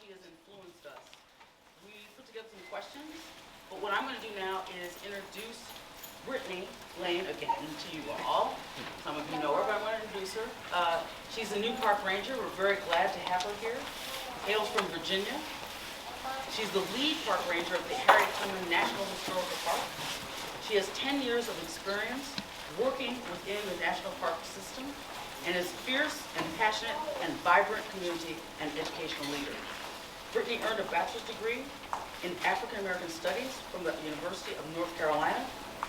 she has influenced us. We put together some questions, but what I'm going to do now is introduce Brittany Lane again to you all. Some of you know her, but I'm going to introduce her. She's a new park ranger. We're very glad to have her here. Hails from Virginia. She's the lead park ranger of the Harriet Tubman National Historical Park. She has 10 years of experience working within the national park system and is fierce and passionate and vibrant community and educational leader. Brittany earned a bachelor's degree in African American Studies from the University of North Carolina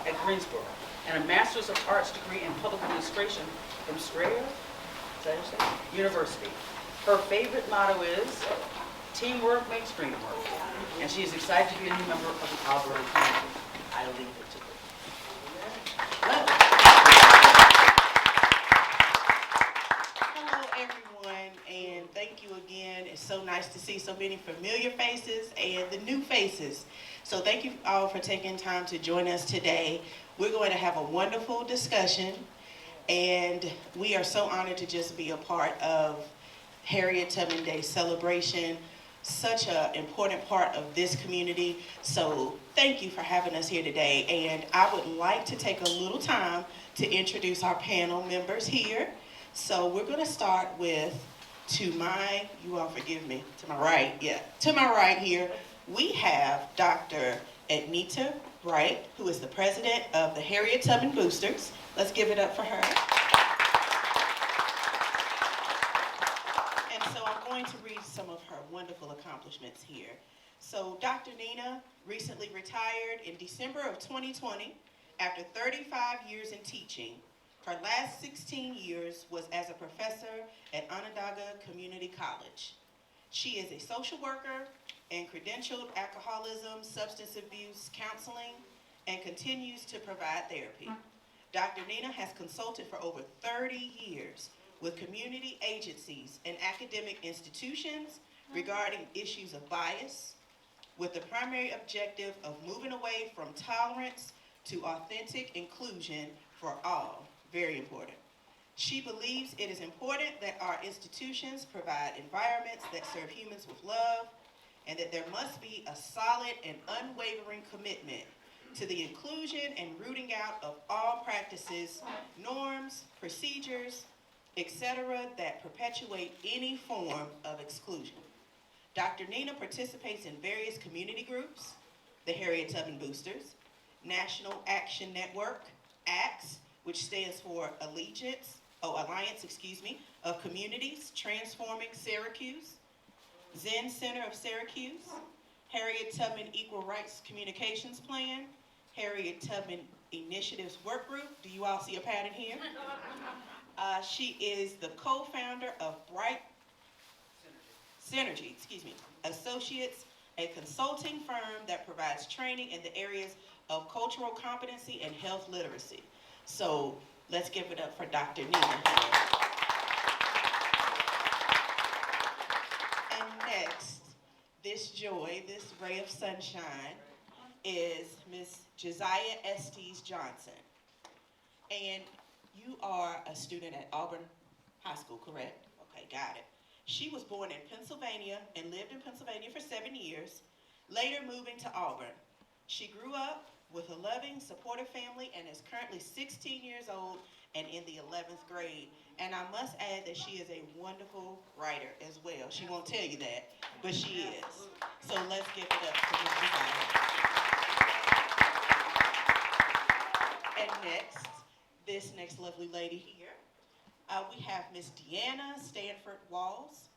at Greensboro and a master's of arts degree in public administration from Strayer University. Her favorite motto is, teamwork makes dream work, and she is excited to be a new member of the Alberta community. I leave it to her. Hello, everyone, and thank you again. It's so nice to see so many familiar faces and the new faces. So thank you all for taking time to join us today. We're going to have a wonderful discussion, and we are so honored to just be a part of Harriet Tubman Day celebration. Such an important part of this community. So thank you for having us here today. And I would like to take a little time to introduce our panel members here. So we're going to start with, to my right here, we have Dr. Ednita Wright, who is the president of the Harriet Tubman Boosters. Let's give it up for her. And so I'm going to read some of her wonderful accomplishments here. So Dr. Nina recently retired in December of 2020 after 35 years in teaching. Her last 16 years was as a professor at Onondaga Community College. She is a social worker and credentialed alcoholism, substance abuse counseling, and continues to provide therapy. Dr. Nina has consulted for over 30 years with community agencies and academic institutions regarding issues of bias, with the primary objective of moving away from tolerance to authentic inclusion for all. Very important. She believes it is important that our institutions provide environments that serve humans with love, and that there must be a solid and unwavering commitment to the inclusion and rooting out of all practices, norms, procedures, etc., that perpetuate any form of exclusion. Dr. Nina participates in various community groups, the Harriet Tubman Boosters, National Action Network, ACTS, which stands for Alliance of Communities Transforming Syracuse, Zen Center of Syracuse, Harriet Tubman Equal Rights Communications Plan, Harriet Tubman Initiatives Work Group. Do you all see a pattern here? She is the co-founder of Bright Synergy, Associates, a consulting firm that provides training in the areas of cultural competency and health literacy. So let's give it up for Dr. Nina. And next, this joy, this ray of sunshine, is Miss Josiah Estes Johnson. And you are a student at Auburn High School, correct? Okay, got it. She was born in Pennsylvania and lived in Pennsylvania for 7 years, later moving to Auburn. She grew up with a loving, supportive family and is currently 16 years old and in the 11th grade. And I must add that she is a wonderful writer as well. She won't tell you that, but she is. So let's give it up for Ms. Josiah. And this next lovely lady here, we have Miss Deanna Stanford Walls,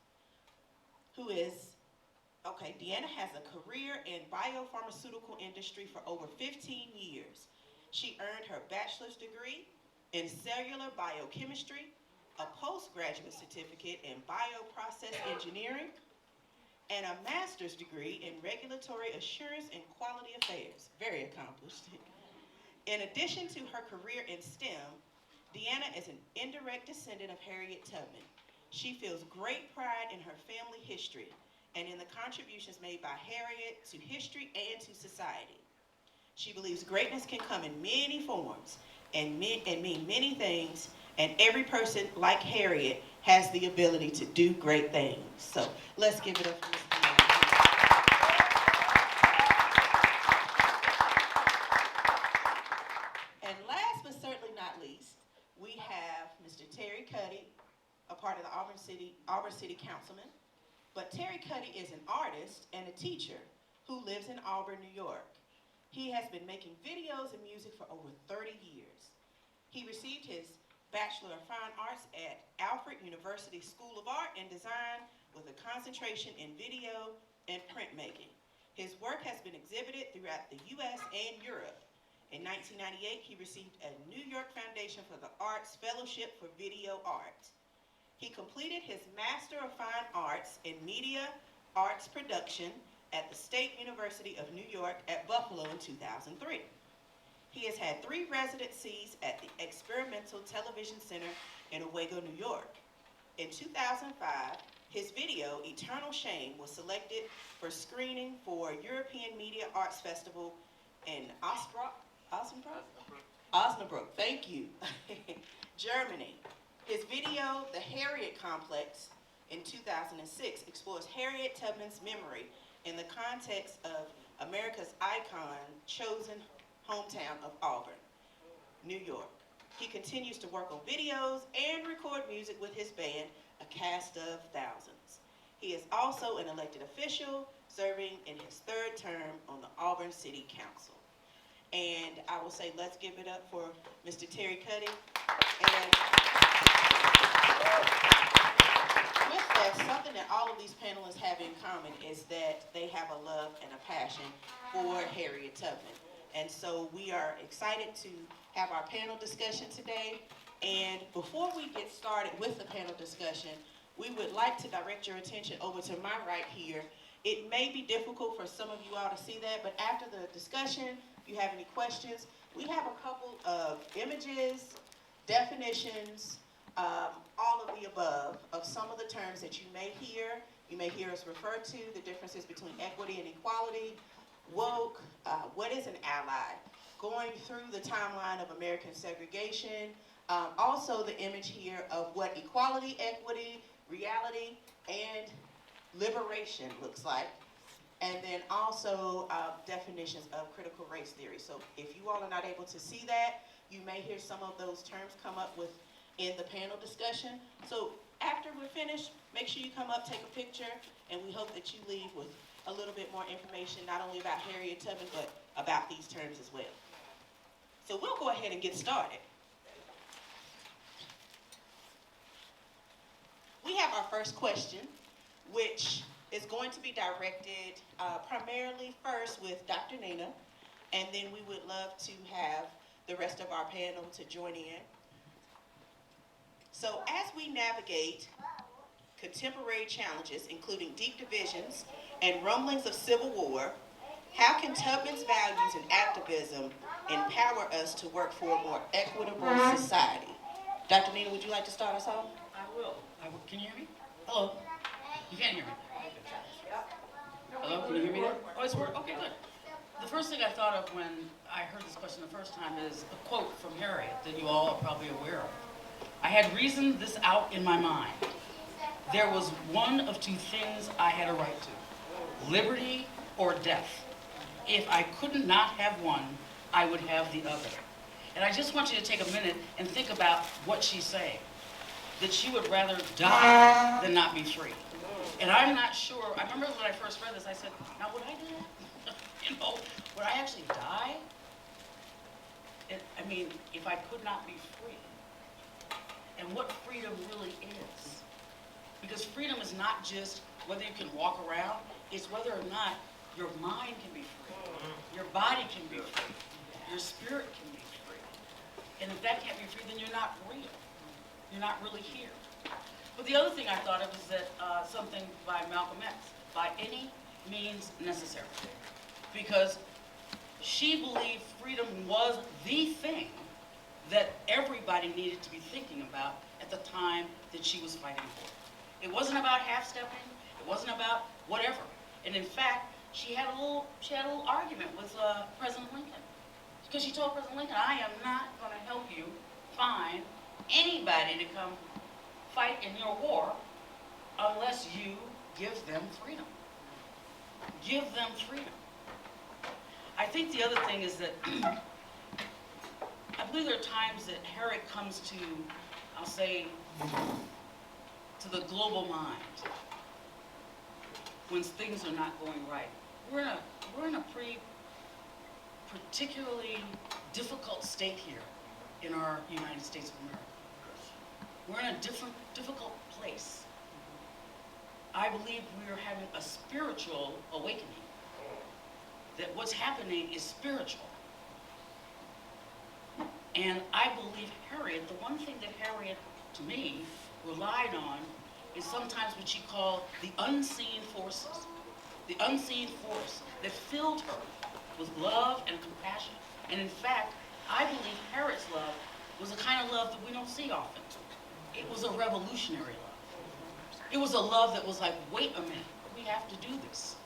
who is, Deanna has a career in biopharmaceutical industry for over 15 years. She earned her bachelor's degree in cellular biochemistry, a postgraduate certificate in bioprocess engineering, and a master's degree in regulatory assurance and quality affairs. Very accomplished. In addition to her career in STEM, Deanna is an indirect descendant of Harriet Tubman. She feels great pride in her family history and in the contributions made by Harriet to history and to society. She believes greatness can come in many forms and mean many things, and every person, like Harriet, has the ability to do great things. So let's give it up for Ms. Deanna. part of the Auburn City Councilman, but Terry Cuddy is an artist and a teacher who lives in Auburn, New York. He has been making videos and music for over 30 years. He received his Bachelor of Fine Arts at Alfred University School of Art and Design with a concentration in video and printmaking. His work has been exhibited throughout the U.S. and Europe. In 1998, he received a New York Foundation for the Arts Fellowship for Video Art. He completed his Master of Fine Arts in Media Arts Production at the State University of New York at Buffalo in 2003. He has had 3 residencies at the Experimental Television Center in Owego, New York. In 2005, his video, Eternal Shame, was selected for screening for European Media Arts Festival in Osnabrück, thank you, Germany. His video, The Harriet Complex, in 2006, explores Harriet Tubman's memory in the context of America's icon, chosen hometown of Auburn, New York. He continues to work on videos and record music with his band, A Cast of Thousands. He is also an elected official, serving in his 3rd term on the Auburn City Council. And I will say, let's give it up for Mr. Terry Cuddy. And with that, something that all of these panelists have in common is that they have a love and a passion for Harriet Tubman. And so we are excited to have our panel discussion today. And before we get started with the panel discussion, we would like to direct your attention over to my right here. It may be difficult for some of you all to see that, but after the discussion, if you have any questions, we have a couple of images, definitions, all of the above of some of the terms that you may hear. You may hear us refer to the differences between equity and equality, woke, what is an ally, going through the timeline of American segregation, also the image here of what equality, equity, reality, and liberation looks like. And then also definitions of critical race theory. So if you all are not able to see that, you may hear some of those terms come up in the panel discussion. So after we're finished, make sure you come up, take a picture, and we hope that you leave with a little bit more information, not only about Harriet Tubman, but about these terms as well. So we'll go ahead and get started. We have our first question, which is going to be directed primarily first with Dr. Nina, and then we would love to have the rest of our panel to join in. So as we navigate contemporary challenges, including deep divisions and rumblings of civil war, how can Tubman's values and activism empower us to work for a more equitable society? Dr. Nina, would you like to start us off? I will. Can you hear me? Hello? You can't hear me? Hello, can you hear me there? Oh, it's working? Okay, good. The first thing I thought of when I heard this question the first time is a quote from Harriet that you all are probably aware of. I had reasoned this out in my mind. There was one of 2 things I had a right to, liberty or death. If I could not have one, I would have the other. And I just want you to take a minute and think about what she's saying, that she would rather die than not be free. And I'm not sure, I remember when I first read this, I said, now would I do that? Would I actually die? I mean, if I could not be free. And what freedom really is. Because freedom is not just whether you can walk around, it's whether or not your mind can be free, your body can be free, your spirit can be free. And if that can't be free, then you're not real. You're not really here. But the other thing I thought of is that something by Malcolm X, by any means necessary. Because she believed freedom was the thing that everybody needed to be thinking about at the time that she was fighting for. It wasn't about half-stepping, it wasn't about whatever. And in fact, she had a little argument with President Lincoln. Because she told President Lincoln, I am not going to help you find anybody to come fight in your war unless you give them freedom. Give them freedom. I think the other thing is that I believe there are times that Harriet comes to, I'll say, to the global mind when things are not going right. We're in a particularly difficult state here in our United States of America. We're in a difficult place. I believe we are having a spiritual awakening. That what's happening is spiritual. And I believe Harriet, the one thing that Harriet, to me, relied on is sometimes what she called the unseen forces. The unseen force that filled her with love and compassion. And in fact, I believe Harriet's love was a kind of love that we don't see often. It was a revolutionary love. It was a love that was like, wait a minute, we have to do this.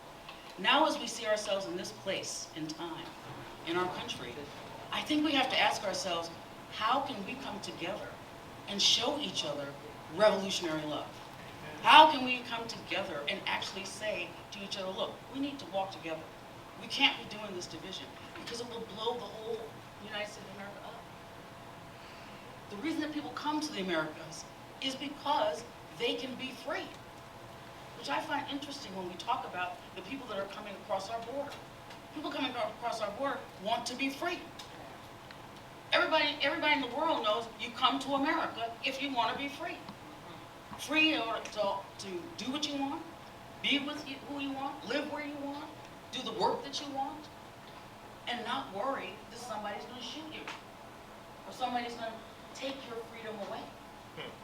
Now as we see ourselves in this place in time, in our country, I think we have to ask ourselves, how can we come together and show each other revolutionary love? How can we come together and actually say to each other, look, we need to walk together. We can't be doing this division because it will blow the whole United States of America up. The reason that people come to the Americas is because they can be free, which I find interesting when we talk about the people that are coming across our border. People coming across our border want to be free. Everybody in the world knows you come to America if you want to be free. Free in order to do what you want, be with who you want, live where you want, do the work that you want, and not worry that somebody's going to shoot you, or somebody's going to take your freedom away,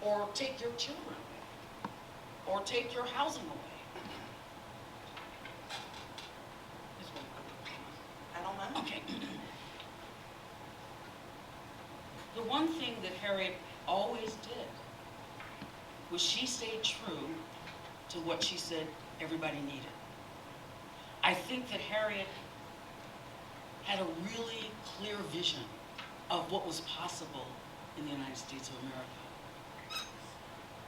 or take your children away, or take your housing away. I don't know. Okay. The one thing that Harriet always did was she stayed true to what she said everybody needed. I think that Harriet had a really clear vision of what was possible in the United States of America.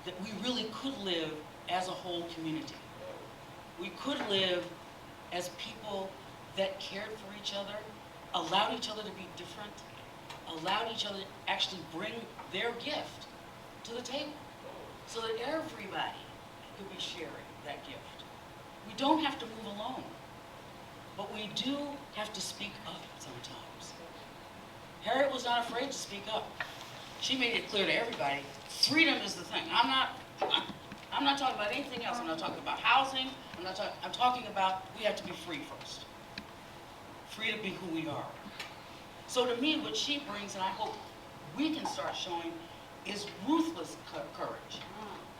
That we really could live as a whole community. We could live as people that cared for each other, allowed each other to be different, allowed each other to actually bring their gift to the table so that everybody could be sharing that gift. We don't have to move alone, but we do have to speak up sometimes. Harriet was not afraid to speak up. She made it clear to everybody, freedom is the thing. I'm not talking about anything else. I'm not talking about housing. I'm talking about we have to be free first. Free to be who we are. So to me, what she brings, and I hope we can start showing, is ruthless courage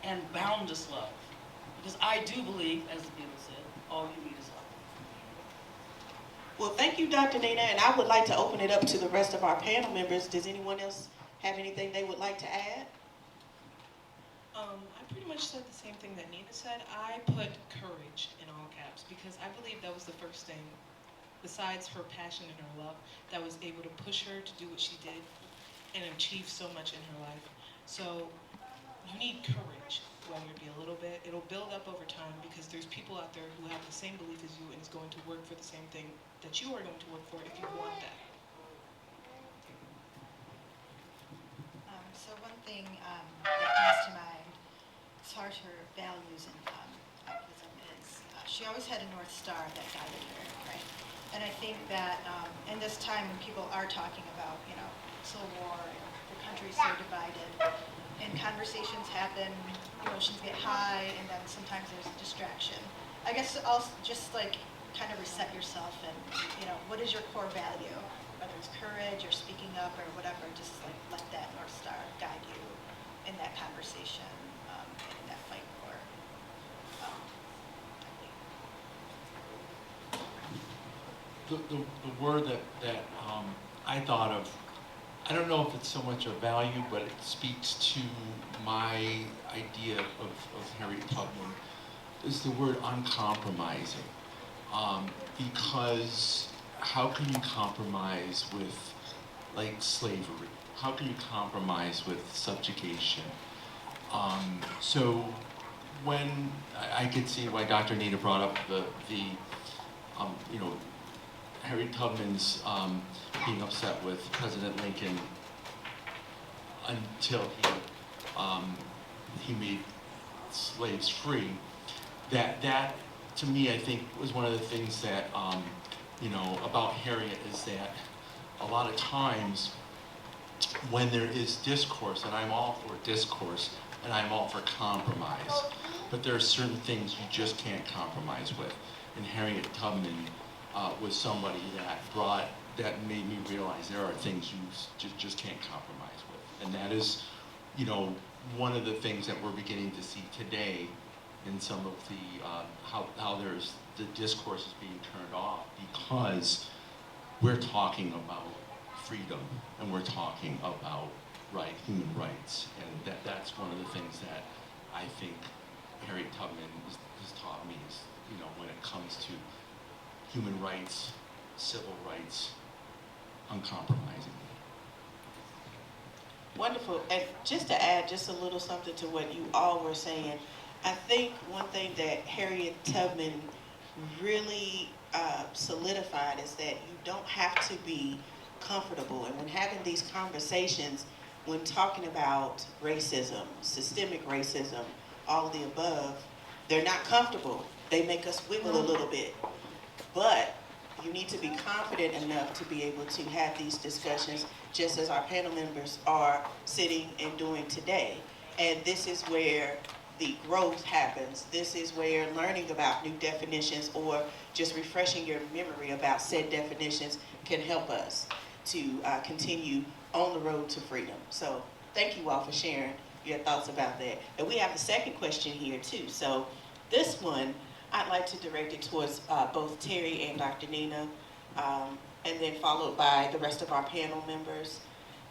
and boundless love. Because I do believe, as the Beatles said, all you need is love. Well, thank you, Dr. Nina, and I would like to open it up to the rest of our panel members. Does anyone else have anything they would like to add? I pretty much said the same thing that Nina said. I put courage in all caps because I believe that was the first thing, besides her passion and her love, that was able to push her to do what she did and achieve so much in her life. So you need courage, whether it be a little bit. It'll build up over time because there's people out there who have the same belief as you and is going to work for the same thing that you are going to work for if you want that. So one thing that comes to mind as far as her values and activism is she always had a North Star that guided her, right? And I think that in this time when people are talking about, Civil War and the country's so divided, and conversations happen, emotions get high, and then sometimes there's a distraction. I guess also just like kind of reset yourself and, what is your core value? Whether it's courage or speaking up or whatever, just like let that North Star guide you in that conversation and in that fight for equity. The word that I thought of, I don't know if it's so much a value, but it speaks to my idea of Harriet Tubman, is the word uncompromising. Because how can you compromise with, like, slavery? How can you compromise with subjugation? So when I could see why Dr. Nina brought up Harriet Tubman's being upset with President Lincoln until he made slaves free, that to me, I think, was one of the things that, about Harriet is that a lot of times when there is discourse, and I'm all for discourse, and I'm all for compromise, but there are certain things you just can't compromise with. And Harriet Tubman was somebody that made me realize there are things you just can't compromise with. And that is, one of the things that we're beginning to see today in some of the, how there's, the discourse is being turned off because we're talking about freedom and we're talking about human rights. And that's one of the things that I think Harriet Tubman has taught me is, when it comes to human rights, civil rights, uncompromising. Wonderful. And just to add just a little something to what you all were saying, I think one thing that Harriet Tubman really solidified is that you don't have to be comfortable. And when having these conversations, when talking about racism, systemic racism, all of the above, they're not comfortable. They make us wiggle a little bit. But you need to be confident enough to be able to have these discussions, just as our panel members are sitting and doing today. And this is where the growth happens. This is where learning about new definitions or just refreshing your memory about said definitions can help us to continue on the road to freedom. So thank you all for sharing your thoughts about that. And we have the second question here too. So this one, I'd like to direct it towards both Terry and Dr. Nina, and then followed by the rest of our panel members.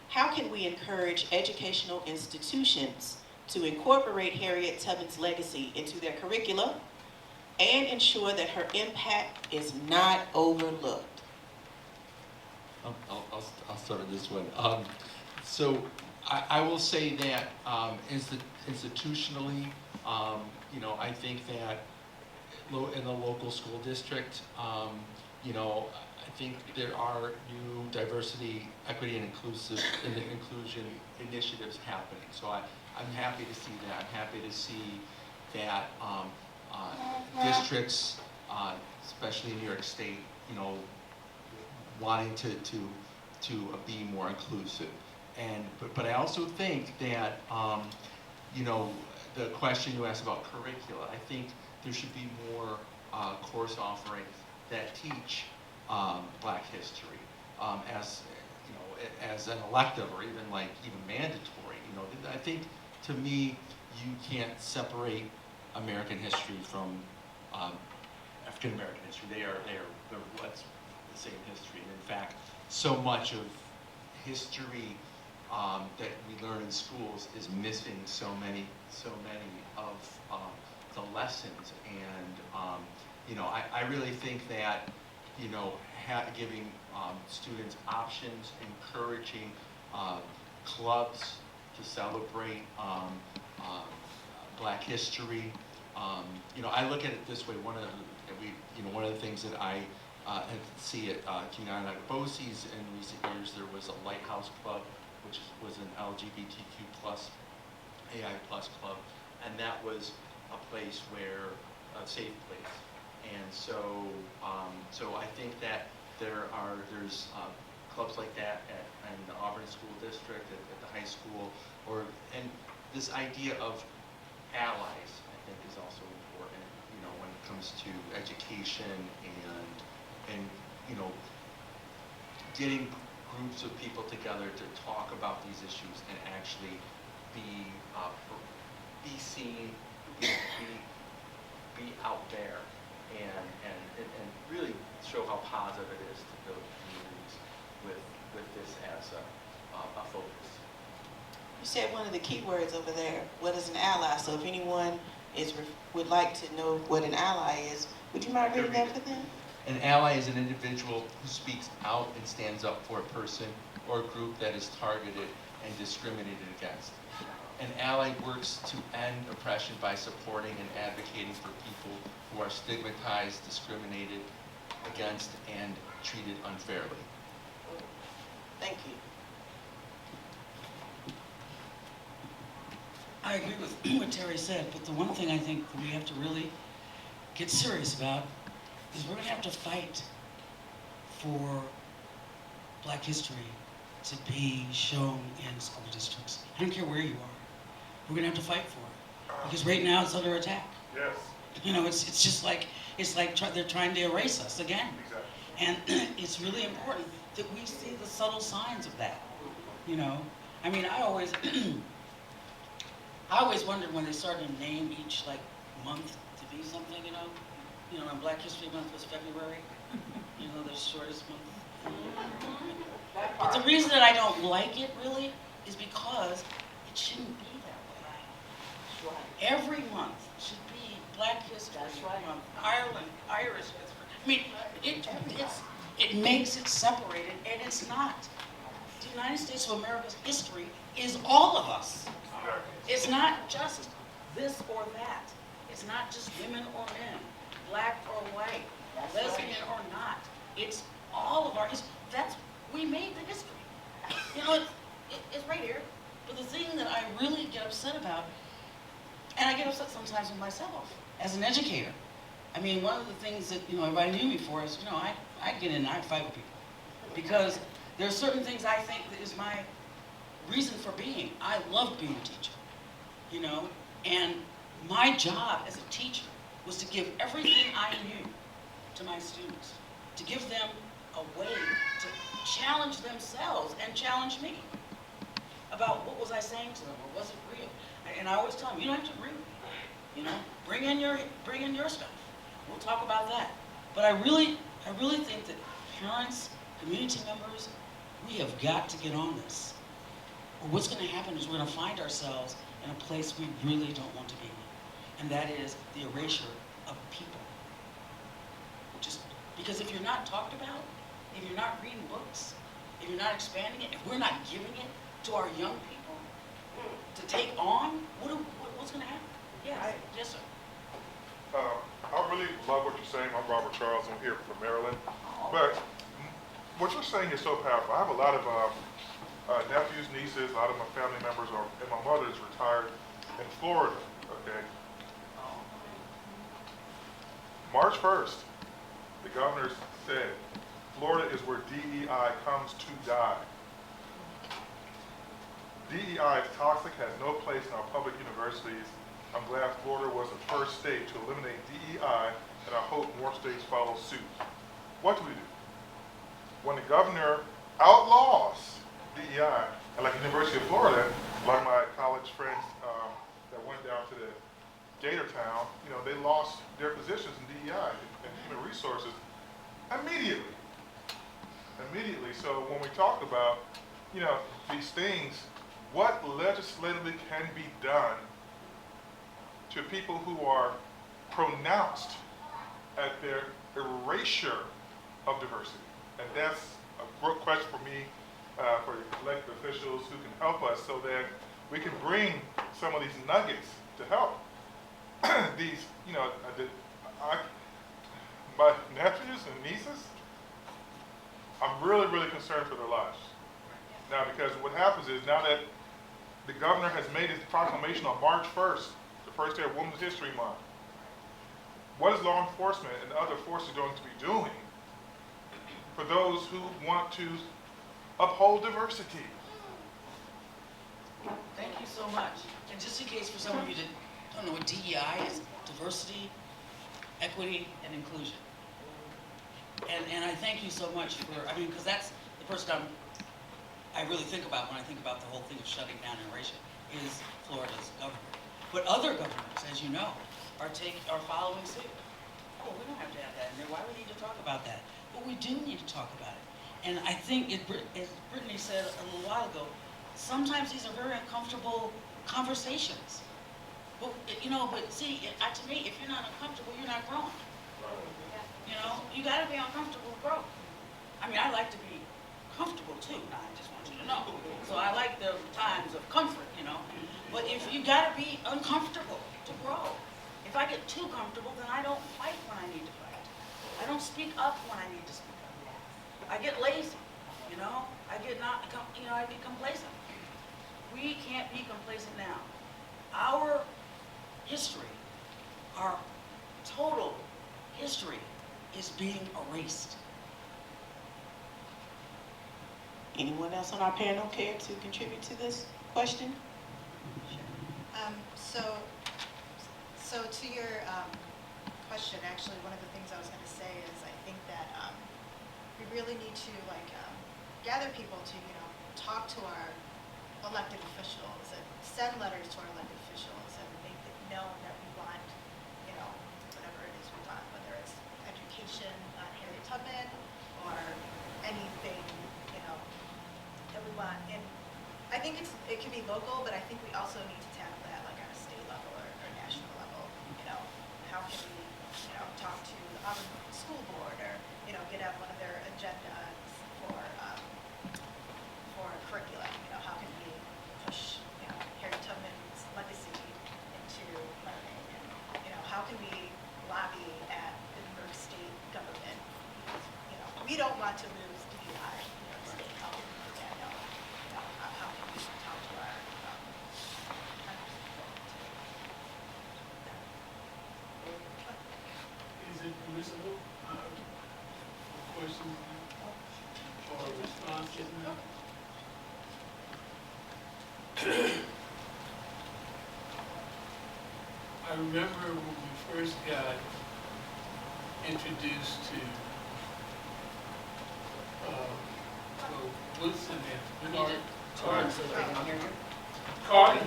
How can we encourage educational institutions to incorporate Harriet Tubman's legacy into their curricula and ensure that her impact is not overlooked? I'll start with this one. So I will say that institutionally, I think that in the local school district, I think there are new diversity, equity, and inclusion initiatives happening. So I'm happy to see that. I'm happy to see that districts, especially in New York State, wanting to be more inclusive. But I also think that the question you asked about curricula, I think there should be more course offerings that teach Black history as an elective or even mandatory. I think to me you can't separate American history from African American history. They're what's the same history. And in fact, so much of history that we learn in schools is missing so many of the lessons. And I really think that giving students options, encouraging clubs to celebrate Black history. I look at it this way. One of the things that I see at King Island BOCES in recent years, there was a Lighthouse Club, which was an LGBTQ plus, AI plus club, and that was a place where, a safe place. And so I think that there's clubs like that in the Auburn School District, at the high school, and this idea of allies, I think, is also important, when it comes to education and getting groups of people together to talk about these issues and actually be seen, be out there, and really show how positive it is to build communities with this as a focus. You said one of the key words over there. What is an ally? So if anyone would like to know what an ally is, would you mind reading that for them? An ally is an individual who speaks out and stands up for a person or a group that is targeted and discriminated against. An ally works to end oppression by supporting and advocating for people who are stigmatized, discriminated against, and treated unfairly. Thank you. I agree with what Terry said, but the one thing I think that we have to really get serious about is we're going to have to fight for Black history to be shown in school districts. I don't care where you are. We're going to have to fight for it because right now it's under attack. Yes. You know, it's just like they're trying to erase us again. Exactly. And it's really important that we see the subtle signs of that. You know, I mean, I always wondered when they started to name each like month to be something. You know, and Black History Month was February. You know, the shortest month. But the reason that I don't like it really is because it shouldn't be that way. Every month should be Black History Month, Irish History. I mean, it makes it separated, and it's not. The United States of America's history is all of us. It's not just this or that. It's not just women or men, black or white, lesbian or not. It's all of our history. We made the history. You know, it's right here. But the thing that I really get upset about, and I get upset sometimes with myself as an educator. I mean, one of the things that, everybody knew me for is, I get in and I fight with people. Because there are certain things I think that is my reason for being. I love being a teacher, and my job as a teacher was to give everything I knew to my students, to give them a way to challenge themselves and challenge me about what was I saying to them, or was it real? And I always tell them, you don't have to agree with me, bring in your stuff. We'll talk about that. But I really think that parents, community members, we have got to get on this. Or what's going to happen is we're going to find ourselves in a place we really don't want to be, and that is the erasure of people. Just because if you're not talked about, if you're not reading books, if you're not expanding it, if we're not giving it to our young people to take on, what's going to happen? Yes, sir. I really love what you're saying. I'm Robert Charles. I'm here from Maryland. But what you're saying is so powerful. I have a lot of nephews, nieces, a lot of my family members, and my mother is retired in Florida, okay? March 1st, the governor said, Florida is where DEI comes to die. DEI is toxic, has no place in our public universities. I'm glad Florida was the first state to eliminate DEI, and I hope more states follow suit. What do? When the governor outlaws DEI, and like the University of Florida, a lot of my college friends that went down to the Gator Town, they lost their positions in DEI and human resources immediately. So when we talk about, these things, what legislatively can be done to people who are pronounced at their erasure of diversity? And that's a great question for me, for elected officials who can help us so that we can bring some of these nuggets to help these, my nephews and nieces, I'm really, really concerned for their lives. Now, because what happens is now that the governor has made his proclamation on March 1st, the first day of Women's History Month, what is law enforcement and other forces going to be doing for those who want to uphold diversity? Thank you so much. And just in case for some of you that don't know what DEI is, diversity, equity, and inclusion. And I thank you so much for, because that's the person I really think about when I think about the whole thing of shutting down and erasure is Florida's governor. But other governors, as you know, are following suit. Oh, we don't have to have that in there. Why do we need to talk about that? But we do need to talk about it. And I think, as Brittany said a little while ago, sometimes these are very uncomfortable conversations. But, but see, to me, if you're not uncomfortable, you're not growing. You got to be uncomfortable to grow. I like to be comfortable too. I just want you to know. So I like the times of comfort, But if you got to be uncomfortable to grow. If I get too comfortable, then I don't fight when I need to fight. I don't speak up when I need to speak up. I get lazy, I get complacent. We can't be complacent now. our history, our total history is being erased. Anyone else on our panel care to contribute to this question? So to your question, actually, one of the things I was going to say is I think that we really need to gather people to talk to our elected officials and send letters to our elected officials and make it known that we want whatever it is we want, whether it's education on Harriet Tubman or anything that we want. And I think it can be local, but I think we also need to tackle that on a state level or national level. How can we talk to the Auburn School Board or get on one of their agendas for curriculum. How can we push Harriet Tubman's legacy into learning, and how can we lobby at the New York State government? Because we don't want to lose DEI in New York State. How can we do that? How can we talk to our Is it permissible for questions or responses? I remember when we first got introduced to Woodson and Carter. So they can hear you. Carter.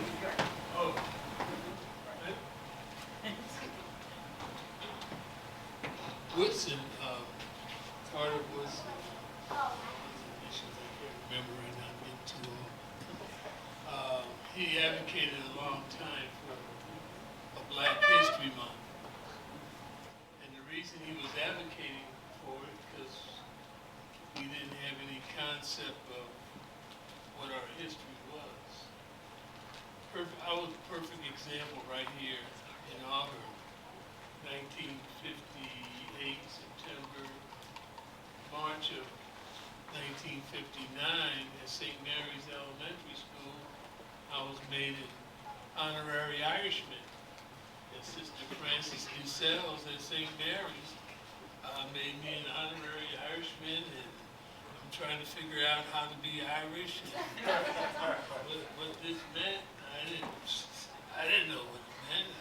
Oh. Woodson, Carter was, initials I can't remember and I've been too long. He advocated a long time for a Black History Month. And the reason he was advocating for it because we didn't have any concept of what our history was. I was a perfect example right here in Auburn, 1958, September, March of 1959 at St. Mary's Elementary School, I was made an honorary Irishman. And Sister Frances DeSales at St. Mary's made me an honorary Irishman, and I'm trying to figure out how to be Irish. What this meant, I didn't know what it meant.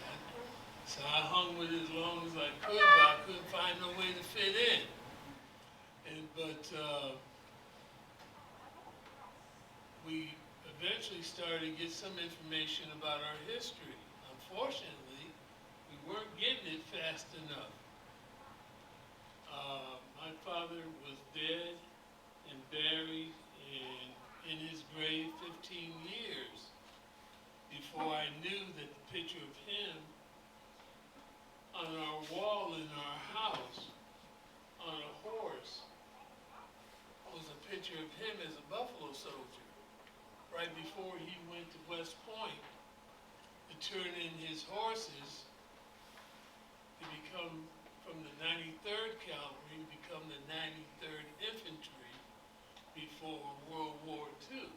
So I hung with it as long as I could, but I couldn't find no way to fit in. But we eventually started to get some information about our history. Unfortunately, we weren't getting it fast enough. My father was dead and buried and in his grave 15 years before I knew that the picture of him on our wall in our house on a horse was a picture of him as a Buffalo soldier right before he went to West Point to turn in his horses to become from the 93rd Cavalry to become the 93rd Infantry before World War II.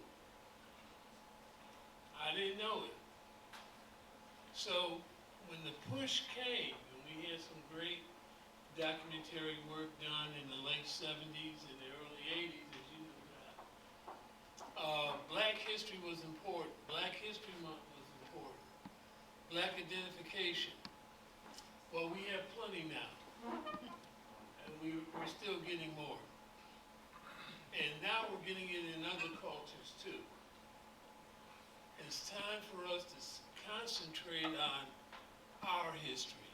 I didn't know it. So when the push came, and we had some great documentary work done in the late 70s and the early 80s, as you know now, Black history was important. Black History Month was important. Black identification. Well, we have plenty now. And we're still getting more. And now we're getting it in other cultures too. It's time for us to concentrate on our history.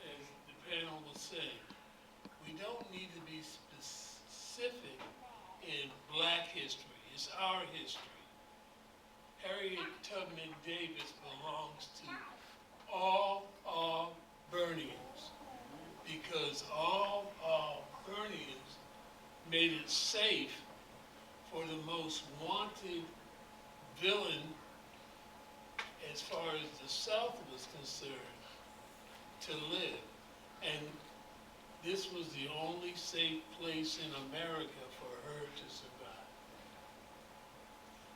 As the panel was saying, we don't need to be specific in Black history. It's our history. Harriet Tubman Davis belongs to all Burnians, because all Burnians made it safe for the most wanted villain, as far as the South was concerned, to live. And this was the only safe place in America for her to survive.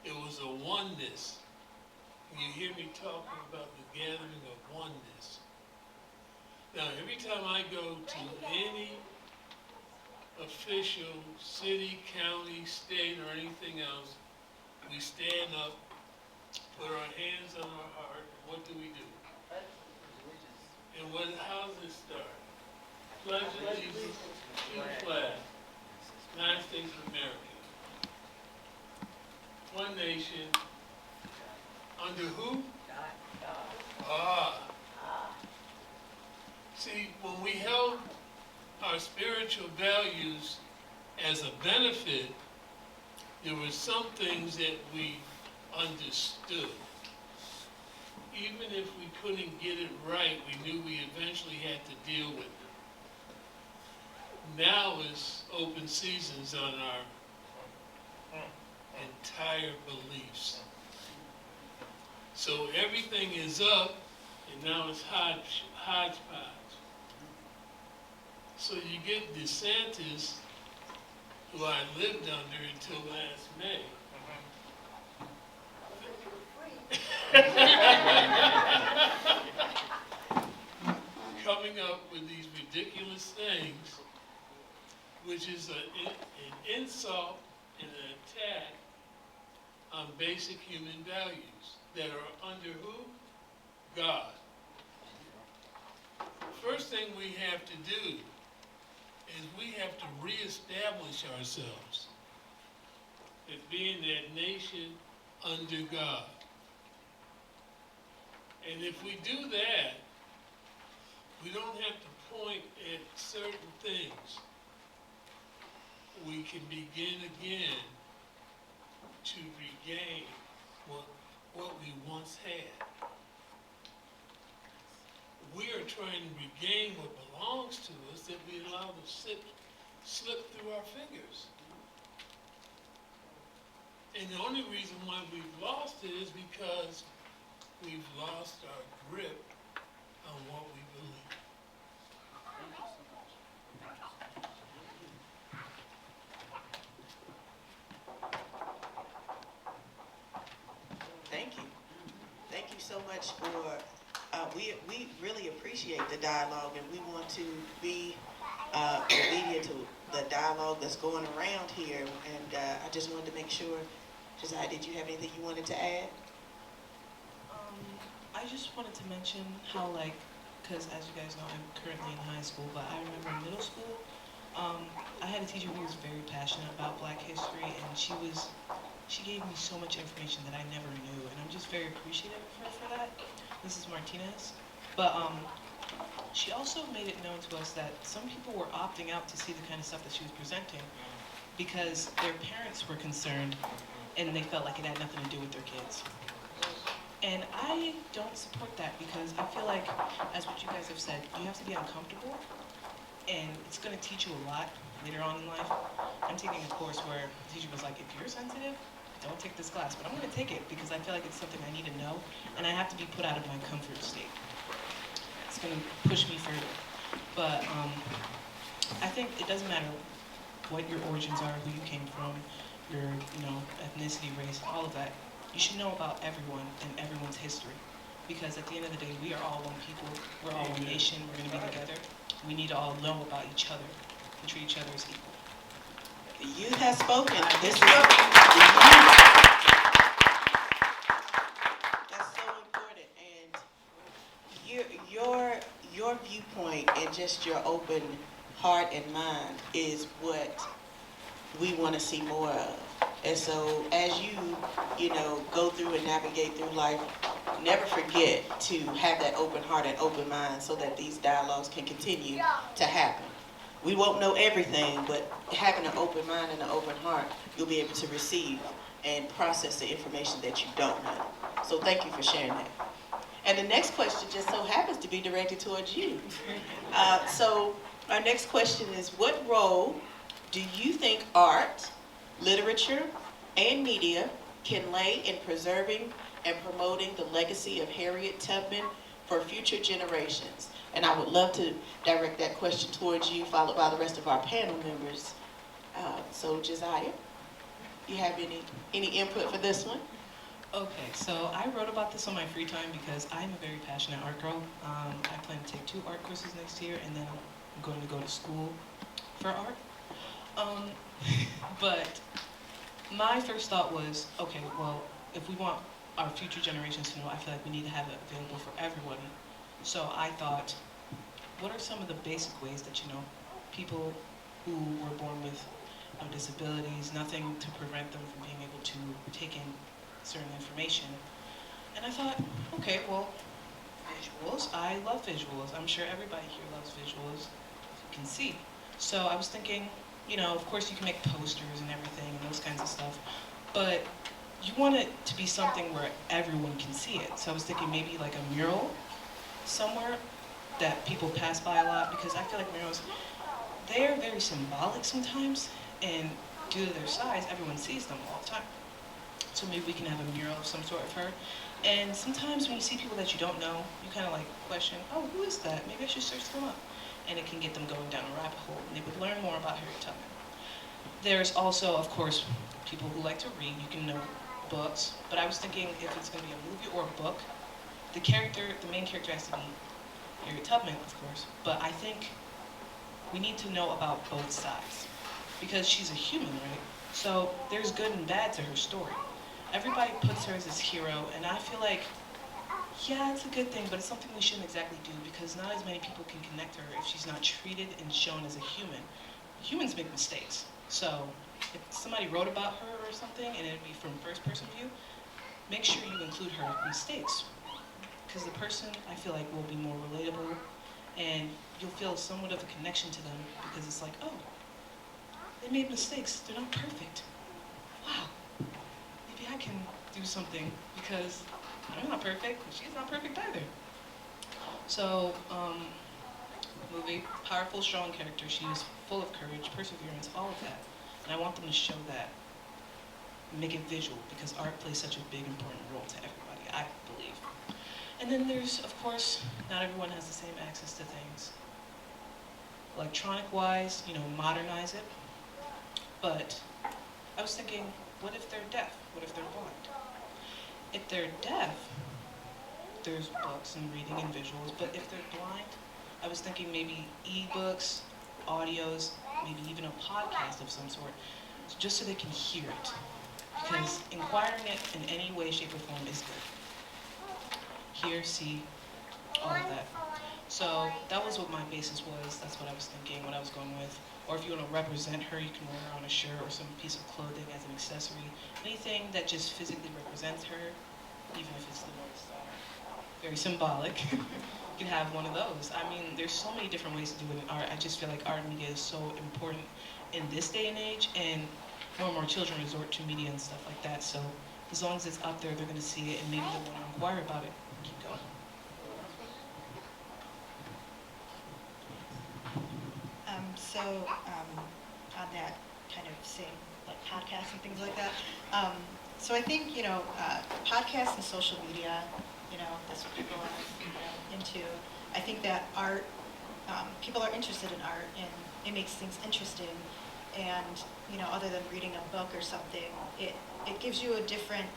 It was a oneness you hear me talking about the gathering of oneness. Now, every time I go to any official, city, county, state, or anything else, we stand up, put our hands on our heart, and what do? And how does it start? Pledge allegiance to the flag, United States of America. One nation, under who? See, when we held our spiritual values as a benefit, there were some things that we understood. Even if we couldn't get it right, we knew we eventually had to deal with it. Now is open seasons on our entire beliefs. So everything is up, and now it's hodgepodge. So you get DeSantis, who I lived under until last May. Coming up with these ridiculous things, which is an insult and an attack on basic human values that are under who? God. First thing we have to do is we have to reestablish ourselves as being that nation under God. And if we do that, we don't have to point at certain things. We can begin again to regain what we once had. We are trying to regain what belongs to us that we allow to slip through our fingers. And the only reason why we've lost it is because we've lost our grip on what we believe. Thank you. Thank you so much for, we really appreciate the dialogue, and we want to be obedient to the dialogue that's going around here. And I just wanted to make sure, Josiah, did you have anything you wanted to add? I just wanted to mention how, because as you guys know, I'm currently in high school, but I remember in middle school, I had a teacher who was very passionate about Black history, and she gave me so much information that I never knew, and I'm just very appreciative of her for that. Mrs. Martinez. But she also made it known to us that some people were opting out to see the kind of stuff that she was presenting because their parents were concerned and they felt like it had nothing to do with their kids. And I don't support that because I feel like, as what you guys have said, you have to be uncomfortable, and it's going to teach you a lot later on in life. I'm taking a course where the teacher was like, if you're sensitive, don't take this class, but I'm going to take it because I feel like it's something I need to know, and I have to be put out of my comfort state. It's going to push me further. But I think it doesn't matter what your origins are, who you came from, your ethnicity, race, all of that. You should know about everyone and everyone's history, because at the end of the day, we are all one people. We're all one nation. We're going to be together. We need to all know about each other and treat each other as equal. The youth has spoken. This is that's so important, and your viewpoint and just your open heart and mind is what we want to see more of. And so, as you go through and navigate through life, never forget to have that open heart and open mind so that these dialogues can continue to happen. We won't know everything, but having an open mind and an open heart, you'll be able to receive and process the information that you don't know. So thank you for sharing that. And the next question just so happens to be directed towards you. So our next question is, what role do you think art, literature, and media can lay in preserving and promoting the legacy of Harriet Tubman for future generations? And I would love to direct that question towards you, followed by the rest of our panel members. So Josiah, you have any input for this one? Okay, so I wrote about this on my free time because I'm a very passionate art girl. I plan to take 2 art courses next year, and then I'm going to go to school for art. Um, but my first thought was, okay, well, if we want our future generations to know, I feel like we need to have it available for everyone. So I thought, what are some of the basic ways that, people who were born with no disabilities, nothing to prevent them from being able to take in certain information. And I thought, okay, well, visuals, I love visuals. I'm sure everybody here loves visuals, you can see. So I was thinking, of course you can make posters and everything and those kinds of stuff, but you want it to be something where everyone can see it. So I was thinking maybe like a mural somewhere that people pass by a lot, because I feel like murals, they're very symbolic sometimes, and due to their size, everyone sees them all the time. So maybe we can have a mural of some sort of her. And sometimes when you see people that you don't know, you kind of like question, oh, who is that? Maybe I should search them up. And it can get them going down a rabbit hole, and they would learn more about Harriet Tubman. There's also, of course, people who like to read. You can know books, but I was thinking if it's going to be a movie or a book, the main character has to be Harriet Tubman, of course, but I think we need to know about both sides, because she's a human, right? So there's good and bad to her story. Everybody puts her as this hero, and I feel like, yeah, it's a good thing, but it's something we shouldn't exactly do, because not as many people can connect to her if she's not treated and shown as a human. Humans make mistakes, so if somebody wrote about her or something, and it'd be from first-person view, make sure you include her mistakes, because the person, I feel like, will be more relatable, and you'll feel somewhat of a connection to them, because it's like, oh, they made mistakes, they're not perfect. Wow, maybe I can do something, because I'm not perfect, and she's not perfect either. So, movie, powerful, strong character. She is full of courage, perseverance, all of that. And I want them to show that, make it visual, because art plays such a big, important role to everybody, I believe. And then there's, of course, not everyone has the same access to things. Electronic-wise, modernize it. But I was thinking, what if they're deaf? What if they're blind? If they're deaf, there's books and reading and visuals, but if they're blind, I was thinking maybe e-books, audios, maybe even a podcast of some sort, just so they can hear it. Because inquiring it in any way, shape, or form is good. Hear, see, all of that. So that was what my basis was. That's what I was thinking, what I was going with. Or if you want to represent her, you can wear her on a shirt or some piece of clothing as an accessory. Anything that just physically represents her, even if it's the North Star. Very symbolic. You can have one of those. I mean, there's so many different ways to do it in art. I just feel like art and media is so important in this day and age, and more and more children resort to media and stuff like that. So as long as it's out there, they're going to see it, and maybe they'll want to inquire about it. Keep going. On that kind of same, like podcasts and things like that. So I think, podcasts and social media, that's what people are into. I think that art, people are interested in art, and it makes things interesting. And, other than reading a book or something, it gives you a different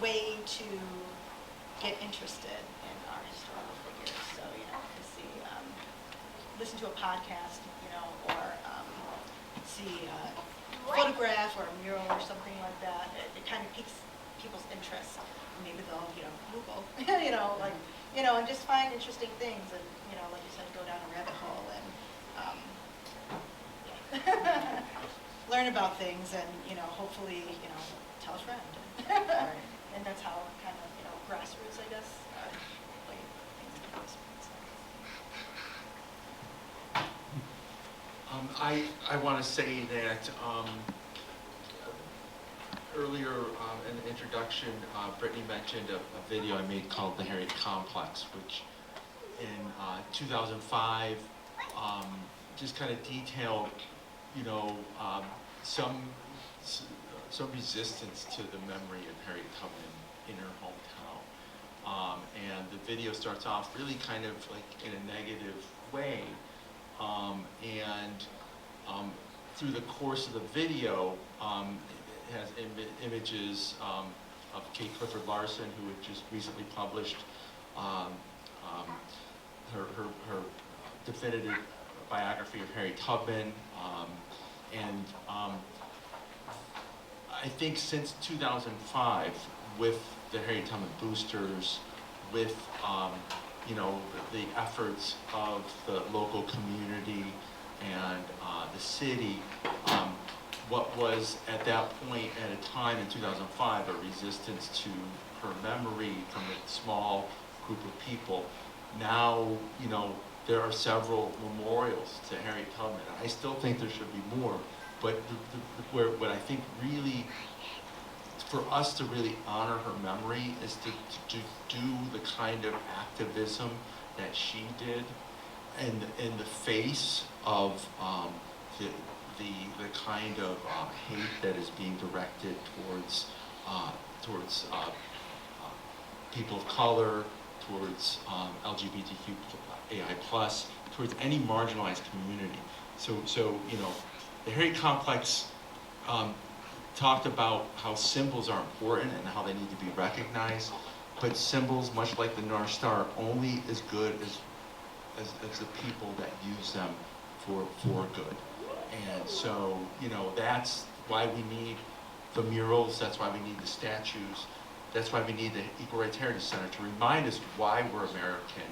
way to get interested in our historical figures. So, to see, listen to a podcast, or see a photograph or a mural or something like that. It kind of piques people's interest. Maybe they'll, Google, and just find interesting things, and, like you said, go down a rabbit hole and learn about things, and, hopefully, tell a friend. And that's how kind of, grassroots, I guess, like things like this. I want to say that earlier in the introduction, Brittany mentioned a video I made called The Harriet Complex, which in 2005 just kind of detailed, some resistance to the memory of Harriet Tubman in her hometown. And the video starts off really kind of like in a negative way. Through the course of the video, it has images Kate Clifford Larson, who had just recently published her definitive biography of Harriet Tubman. I think since 2005, with the Harriet Tubman boosters, with the efforts of the local community and the city, what was at that point, at a time in 2005, a resistance to her memory from a small group of people. Now, there are several memorials to Harriet Tubman. I still think there should be more, but what I think really, for us to really honor her memory is to do the kind of activism that she did in the face of the kind of hate that is being directed towards people of color, towards LGBTQAI+, towards any marginalized community. So the Harriet Complex talked about how symbols are important and how they need to be recognized, but symbols, much like the North Star, are only as good as the people that use them for good. And so, that's why we need the murals, that's why we need the statues, that's why we need the Equal Rights Heritage Center to remind us why we're American,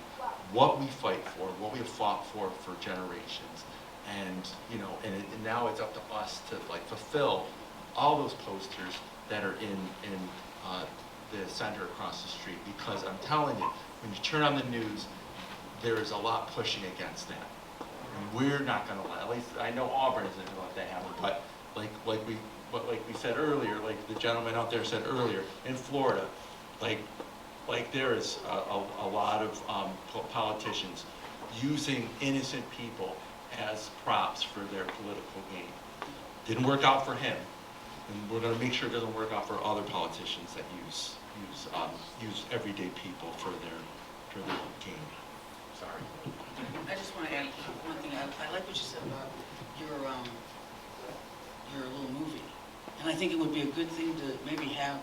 what we fight for, what we have fought for generations. And, and now it's up to us to fulfill all those posters that are in the center across the street, because I'm telling you, when you turn on the news, there is a lot pushing against that. And we're not going to let, at least I know Auburn isn't going to let that happen, but like we said earlier, like the gentleman out there said earlier, in Florida, there is a lot of politicians using innocent people as props for their political gain. Didn't work out for him, and we're going to make sure it doesn't work out for other politicians that use everyday people for their gain. Sorry. I just want to add one thing. I like what you said about your little movie. And I think it would be a good thing to maybe have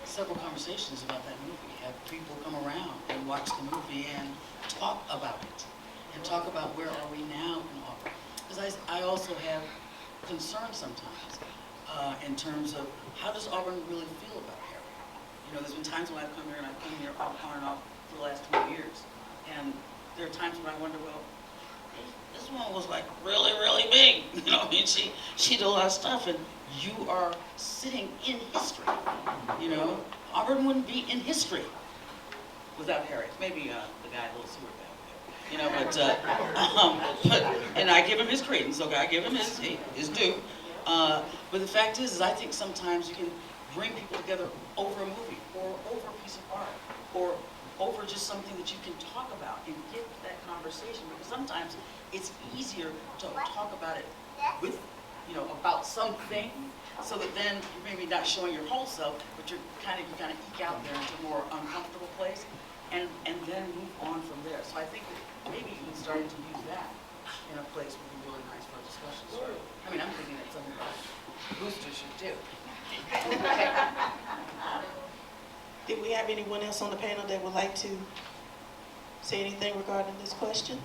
several conversations about that movie. Have people come around and watch the movie and talk about it. And talk about where are we now in Auburn. Because I also have concerns sometimes in terms of how does Auburn really feel about Harriet? There's been times when I've come here and I've come here on and off for the last 20 years. And there are times when I wonder, well, this one was really, really big. She did a lot of stuff, and you are sitting in history. Auburn wouldn't be in history without Harriet. Maybe the guy a little sewer back there. But and I give him his credence. Okay, I give him his due. But the fact is I think sometimes you can bring people together over a movie or over a piece of art or over just something that you can talk about and get that conversation, because sometimes it's easier to talk about it with, about something, so that then you're maybe not showing your whole self, but you kind of eke out there into a more uncomfortable place, and then move on from there. So I think that maybe even starting to use that in a place would be really nice for a discussion. So, I'm thinking that's something that boosters should do. Did we have anyone else on the panel that would like to say anything regarding this question?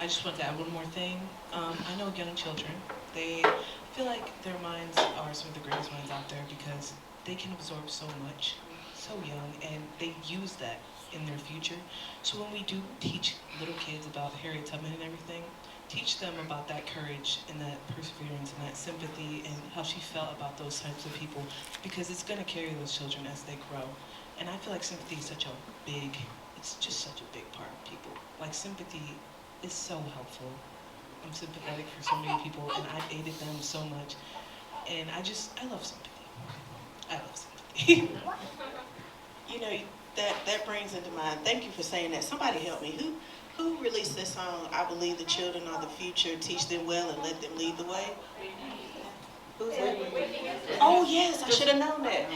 I just wanted to add one more thing. I know young children, they feel like their minds are some of the greatest minds out there because they can absorb so much, so young, and they use that in their future. So when we do teach little kids about Harriet Tubman and everything, teach them about that courage and that perseverance and that sympathy and how she felt about those types of people, because it's going to carry those children as they grow. And I feel like sympathy is it's just such a big part of people. Sympathy is so helpful. I'm sympathetic for so many people, and I've aided them so much. And I love sympathy. I love sympathy. That brings into mind, thank you for saying that. Somebody help me. Who released this song, I Believe the Children Are the Future, Teach Them Well and Let Them Lead the Way? Who's that? Oh yes, I should have known that.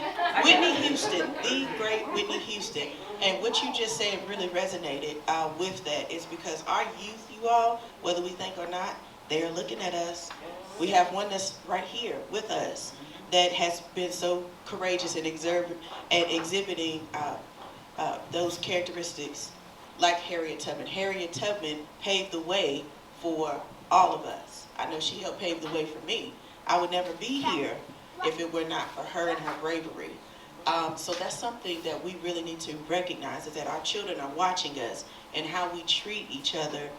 Whitney Houston, the great Whitney Houston. And what you just said really resonated with that, is because our youth, you all, whether we think or not, they are looking at us. We have one that's right here with us. that has been so courageous and exhibiting those characteristics, like Harriet Tubman. Harriet Tubman paved the way for all of us. I know she helped pave the way for me. I would never be here if it were not for her and her bravery. So that's something that we really need to recognize, is that our children are watching us, and how we treat each other,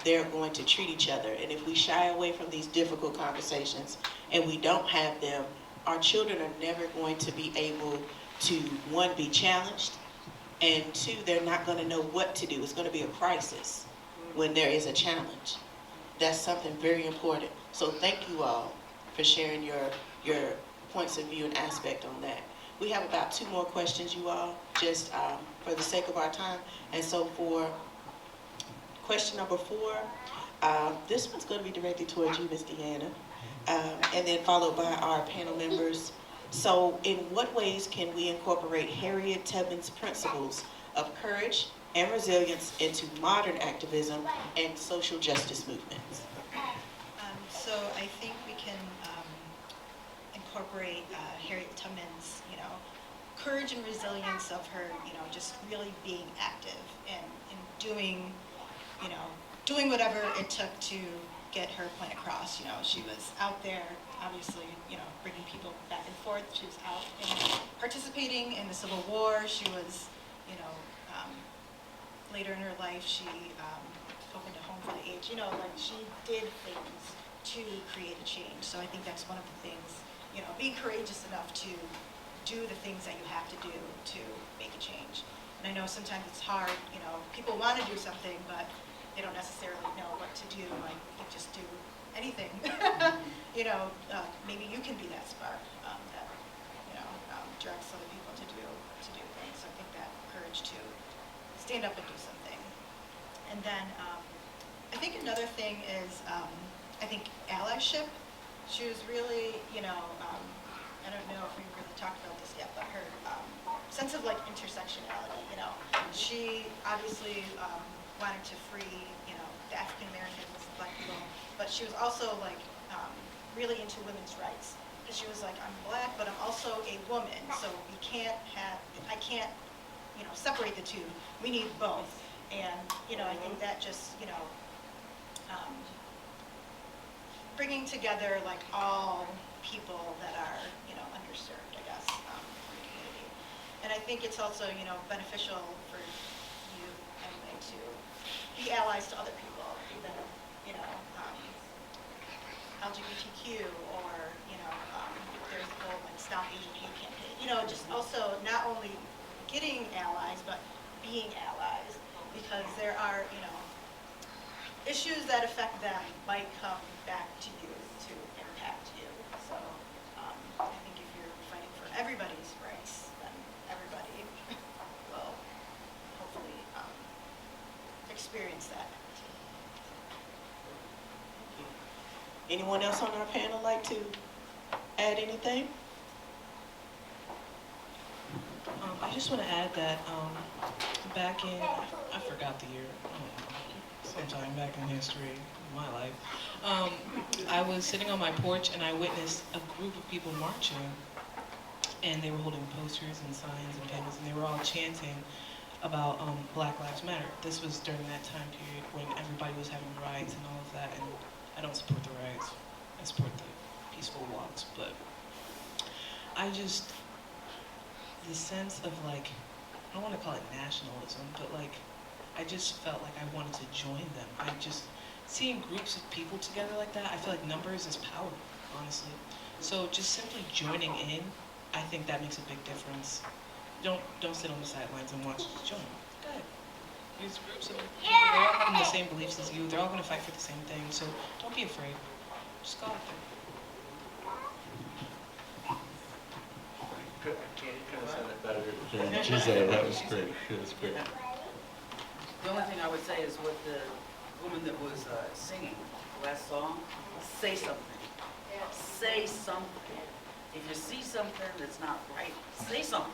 they're going to treat each other. And if we shy away from these difficult conversations and we don't have them, our children are never going to be able to, one, be challenged, and two, they're not going to know what to do. It's going to be a crisis when there is a challenge. That's something very important. So thank you all for sharing your points of view and aspect on that. We have about 2 more questions, you all, just for the sake of our time. And so for question number 4, this one's going to be directed towards you, Ms. Deanna, and then followed by our panel members. So in what ways can we incorporate Harriet Tubman's principles of courage and resilience into modern activism and social justice movements? So I think we can incorporate Harriet Tubman's, courage and resilience of her, just really being active and doing, doing whatever it took to get her point across. She was out there, obviously, bringing people back and forth. She was out and participating in the Civil War. She was, later in her life, she opened a home for the aged. She did things to create a change. So I think that's one of the things, being courageous enough to do the things that you have to do to make a change. And I know sometimes it's hard, people want to do something, but they don't necessarily know what to do. Like, you can just do anything. Maybe you can be that spark that, directs other people to do things. So I think that courage to stand up and do something. And then I think another thing is, I think allyship. She was really, I don't know if we really talked about this yet, but her sense of intersectionality, she obviously wanted to free, the African Americans, Black people, but she was also really into women's rights. Because she was like, I'm Black, but I'm also a woman, so I can't separate the two. We need both. And, I think that just, bringing together all people that are, underserved, I guess, in the community. And I think it's also, beneficial for you anyway to be allies to other people, either, LGBTQ or, there's the whole Stop Asian Hate campaign. Just also not only getting allies, but being allies, because there are, issues that affect them might come back to you to impact you. So I think if you're fighting for everybody's rights, then everybody will hopefully experience that. Anyone else on our panel like to add anything? I just want to add that back in, I forgot the year, sometime back in history of my life, I was sitting on my porch and I witnessed a group of people marching, and they were holding posters and signs and banners, and they were all chanting about Black Lives Matter. This was during that time period when everybody was having riots and all of that, and I don't support the riots, I support the peaceful walks, but I just, the sense of I don't want to call it nationalism, but I just felt like I wanted to join them. I just, seeing groups of people together like that, I feel like numbers is power, honestly. So just simply joining in, I think that makes a big difference. Don't sit on the sidelines and watch, just join. Go ahead. These groups of people, they're all having the same beliefs as you, they're all gonna fight for the same thing, so don't be afraid. Just go out there. Couldn't have said it better than Giselle. That was great. That was great. The only thing I would say is with the woman that was singing the last song, say something. Say something. If you see something that's not right, say something.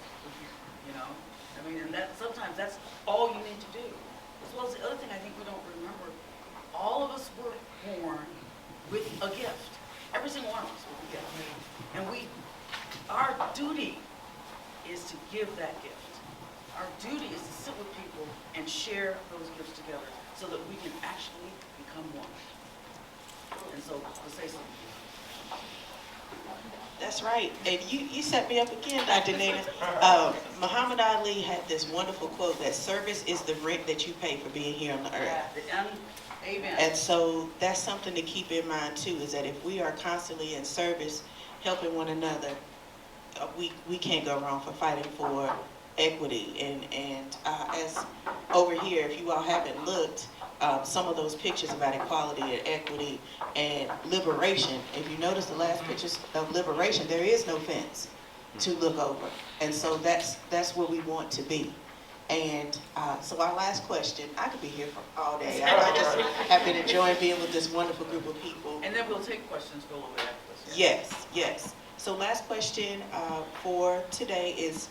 And that sometimes that's all you need to do. As well as the other thing I think we don't remember, all of us were born with a gift. Every single one of us with a gift. And we duty is to give that gift. Our duty is to sit with people and share those gifts together so that we can actually become one. And so, let's say something. That's right. And you set me up again, Dr. Nina. Muhammad Ali had this wonderful quote that service is the rent that you pay for being here on the earth. Amen. And so that's something to keep in mind too, is that if we are constantly in service, helping one another, we can't go wrong for fighting for equity. And as over here, if you all haven't looked, some of those pictures about equality and equity and liberation, if you notice the last pictures of liberation, there is no fence to look over. And so that's where we want to be. And so our last question, I could be here for all day. I just have been enjoying being with this wonderful group of people. And then we'll take questions for a little bit after this. Yes, yes. So last question for today is,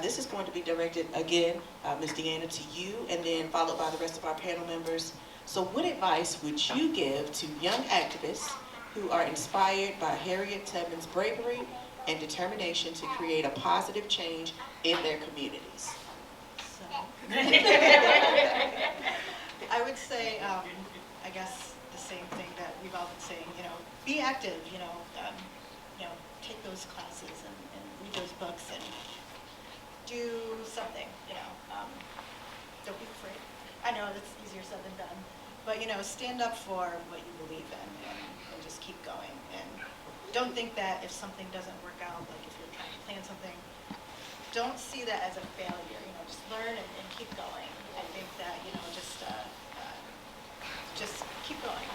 this is going to be directed again, Ms. Deanna, to you, and then followed by the rest of our panel members. So what advice would you give to young activists who are inspired by Harriet Tubman's bravery and determination to create a positive change in their communities? So, I would say, I guess the same thing that we've all been saying, be active, take those classes and read those books and do something, don't be afraid. I know that's easier said than done, but, stand up for what you believe in and just keep going. And don't think that if something doesn't work out, like if you're trying to plan something, don't see that as a failure, just learn and keep going. I think that, just keep going.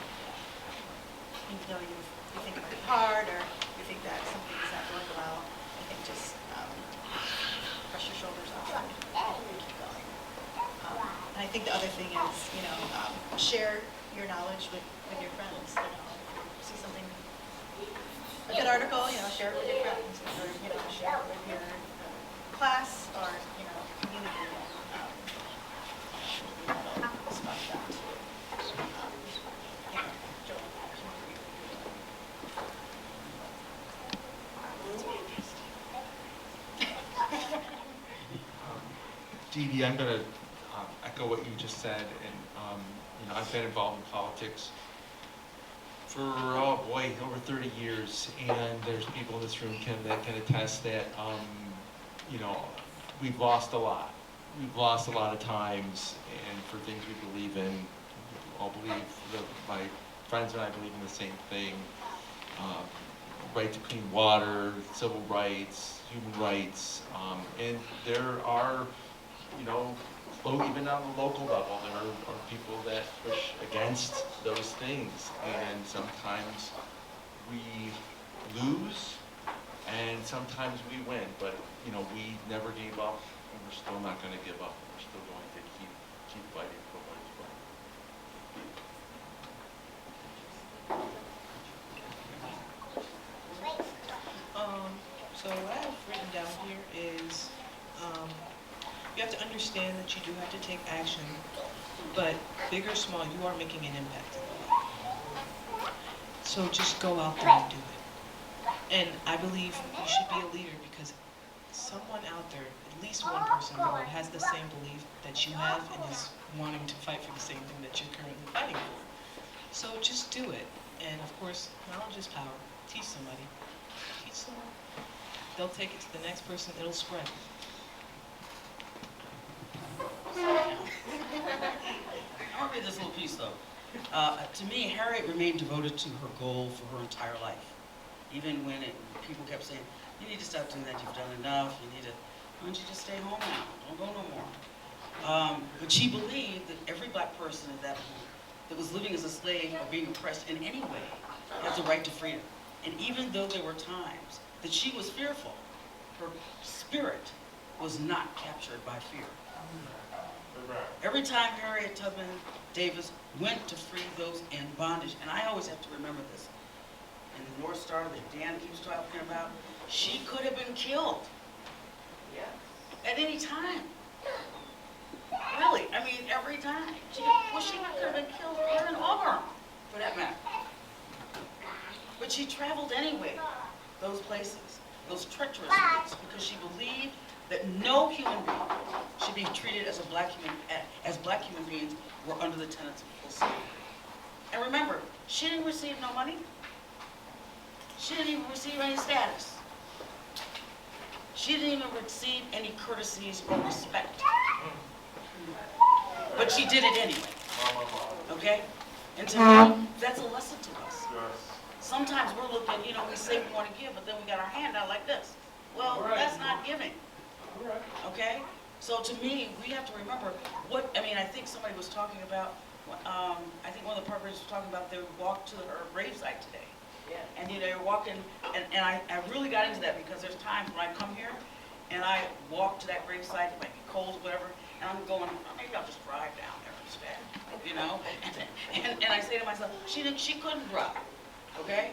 Even though you think it might be hard or you think that something's not going well, I think just brush your shoulders off and keep going. And I think the other thing is, share your knowledge with your friends. If you see something, a good article, share it with your friends, or share it with your class or community. Spot that too. Dee Dee, I'm going to echo what you just said, and I've been involved in politics for, oh boy, over 30 years, and there's people in this room that can attest that, we've lost a lot. We've lost a lot of times, and for things we believe in, we all believe, my friends and I believe in the same thing, right to clean water, civil rights, human rights, and there are, even on the local level, there are people that push against those things, and sometimes we lose, and sometimes we win, but we never gave up, and we're still not going to give up. We're still going to keep fighting for what is right. So what I have written down here is, you have to understand that you do have to take action, but big or small, you are making an impact. So just go out there and do it. And I believe you should be a leader because someone out there, at least one person in the world, has the same belief that you have and is wanting to fight for the same thing that you're currently fighting for. So just do it. And of course, knowledge is power. Teach somebody. Teach someone. They'll take it to the next person, it'll spread. I want to read this little piece, though. To me, Harriet remained devoted to her goal for her entire life. Even when people kept saying, you need to stop doing that, you've done enough, why don't you just stay home now, don't go no more. But she believed that every black person at that point that was living as a slave or being oppressed in any way has the right to freedom. And even though there were times that she was fearful, her spirit was not captured by fear. Every time Harriet Tubman Davis went to free those in bondage, and I always have to remember this, and the North Star that Dan keeps talking about, she could have been killed at any time. Really, I mean, every time. She could have been killed here in Auburn, for that matter. But she traveled anyway, those places. those treacherous words, because she believed that no human being should be treated as black human beings were under the tenets of full slavery. And remember, she didn't receive no money. She didn't even receive any status. She didn't even receive any courtesies or respect. But she did it anyway. Okay? And to me, that's a lesson to us. Sometimes we're looking, you know, we say we want to give, but then we got our hand out like this. Well, that's not giving. Okay? So to me, we have to remember I think somebody was talking about, I think one of the partners was talking about they walked to her gravesite today. And they were walking, and I really got into that because there's times when I come here and I walk to that gravesite, it might be cold or whatever, and I'm going, oh, maybe I'll just drive down there instead, you know? And I say to myself, she couldn't drive, okay?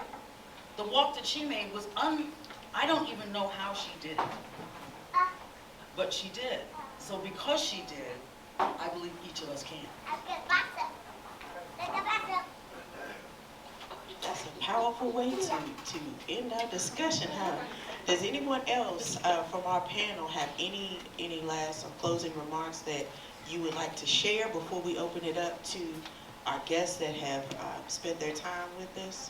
The walk that she made was I don't even know how she did it, but she did. So because she did, I believe each of us can. That's a powerful way to end our discussion, huh? Does anyone else from our panel have any last or closing remarks that you would like to share before we open it up to our guests that have spent their time with us?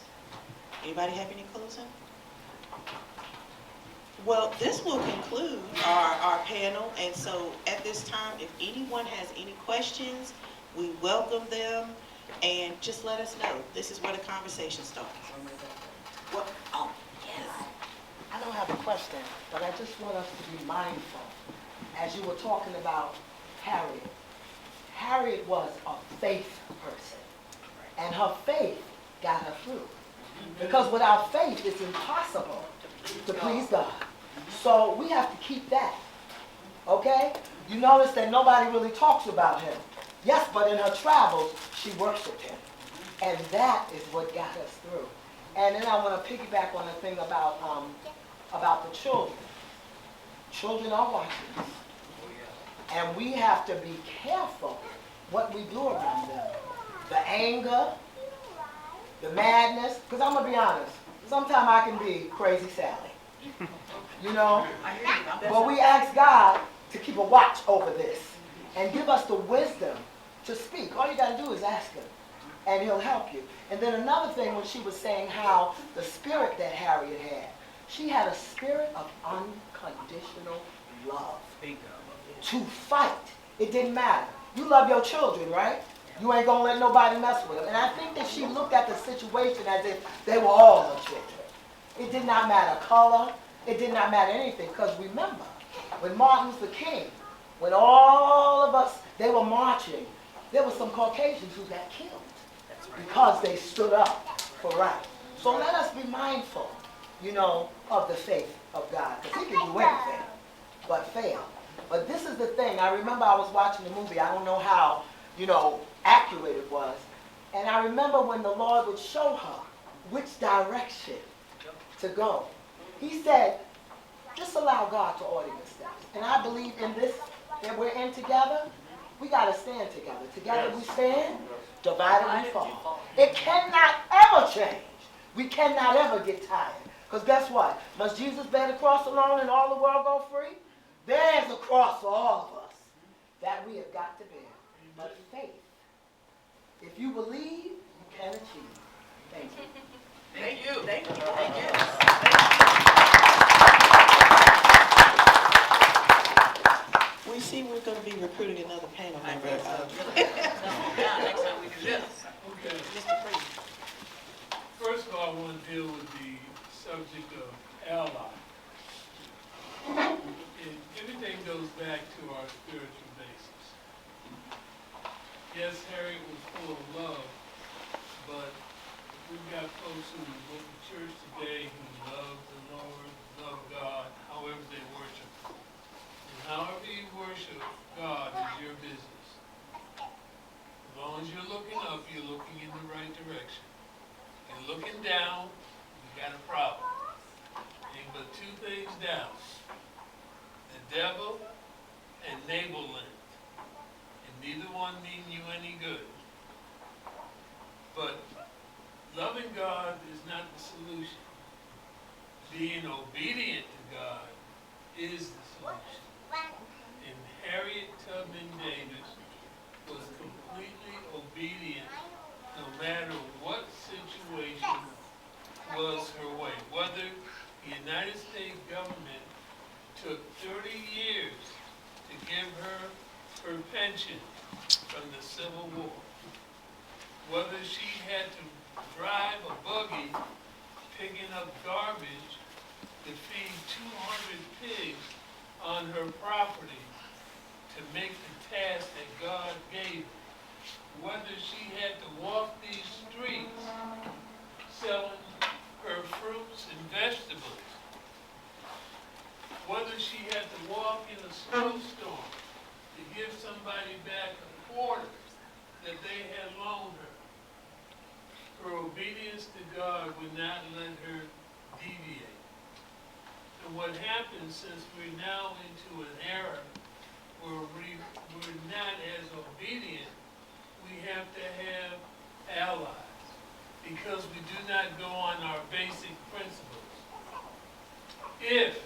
Anybody have any closing? Well, this will conclude our panel, and so at this time, if anyone has any questions, we welcome them, and just let us know. This is where the conversation starts. Well, oh, yes. I don't have a question, but I just want us to be mindful. As you were talking about Harriet, Harriet was a faith person, and her faith got her through. Because without faith, it's impossible to please God. So we have to keep that, okay? You notice that nobody really talks about him. Yes, but in her travels, she worshiped him. And that is what got us through. And then I want to piggyback on the thing about the children. Children are watching us. And we have to be careful what we do around them. The anger, the madness, because I'm going to be honest, sometimes I can be crazy Sally. You know? But we ask God to keep a watch over this and give us the wisdom to speak. All you got to do is ask him, and he'll help you. And then another thing, when she was saying how the spirit that Harriet had, she had a spirit of unconditional love. To fight. It didn't matter. You love your children, right? You ain't going to let nobody mess with them. And I think that she looked at the situation as if they were all her children. It did not matter color. It did not matter anything. Because remember, when Martin Luther King, when all of us, they were marching, there were some Caucasians who got killed because they stood up for right. So let us be mindful, you know, of the faith of God. Because he can do anything but fail. But this is the thing. I remember I was watching the movie. I don't know how, you know, accurate it was. And I remember when the Lord would show her which direction to go. He said, just allow God to order your steps. And I believe in this that we're in together, we got to stand together. Together we stand, divided we fall. It cannot ever change. We cannot ever get tired. Because guess what? Must Jesus bear the cross alone and all the world go free? There's a cross for all of us that we have got to bear. But faith. If you believe, you can achieve. Thank you. Thank you. Thank you. Thank you. We see we're going to be recruiting another panel member. Next time we do this. Okay. Mr. Freeman. First of all, I want to deal with the subject of ally. Everything goes back to our spiritual basis. Yes, Harriet was full of love, but we've got folks who go to church today who love the Lord, love God, however they worship. And however you worship God is your business. As long as you're looking up, you're looking in the right direction. You're looking down, you got a problem. Ain't but two things down. The devil and neighborland. And neither one mean you any good. But loving God is not the solution. Being obedient to is the solution. And Harriet Tubman Davis was completely obedient no matter what situation was her way. Whether the United States government took 30 years to give her her pension from the Civil War, whether she had to drive a buggy picking up garbage to feed 200 pigs on her property to make the task that God gave her, whether she had to walk these streets selling her fruits and vegetables, whether she had to walk in a snowstorm to give somebody back a quarter that they had loaned her. Her obedience to God would not let her deviate. And what happens, since we're now into an era where we're not as obedient, we have to have allies, because we do not go on our basic principles. If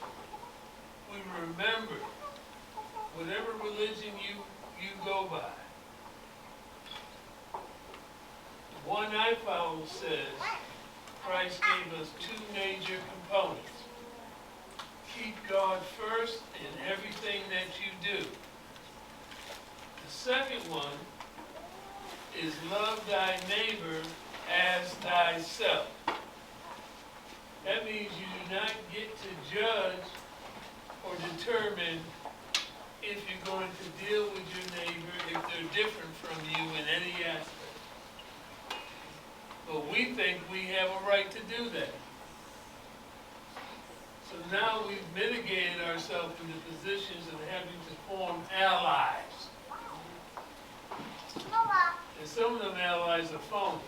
we remember whatever religion you go by, the one I follow says Christ gave us two major components. Keep God first in everything that you do. The second one is love thy neighbor as thyself. That means you do not get to judge or determine if you're going to deal with your neighbor if they're different from you in any aspect. But we think we have a right to do that. So now we've mitigated ourselves into positions of having to form allies. And some of them allies are phony.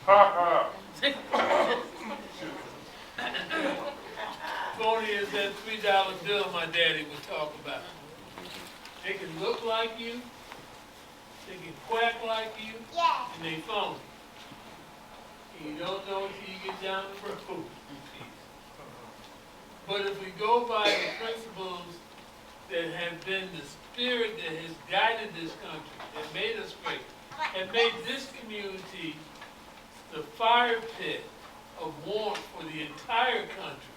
Ha ha. Phony is that $3 bill my daddy would talk about. They can look like you, they can quack like you, and they phony. And you don't know until you get down the road. But if we go by the principles that have been the spirit that has guided this country, that made us great, and made this community the fire pit of warmth for the entire country,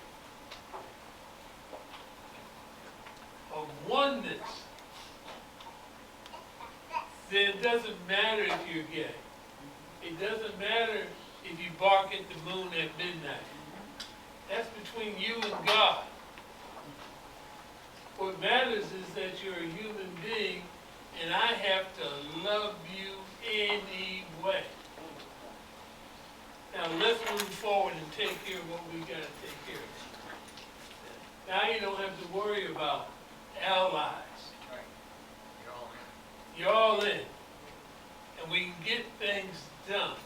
of oneness, then it doesn't matter if you're gay. It doesn't matter if you bark at the moon at midnight. That's between you and God. What matters is that you're a human being, and I have to love you anyway. Now let's move forward and take care of what we got to take care of. Now you don't have to worry about allies. You're all in. And we can get things done.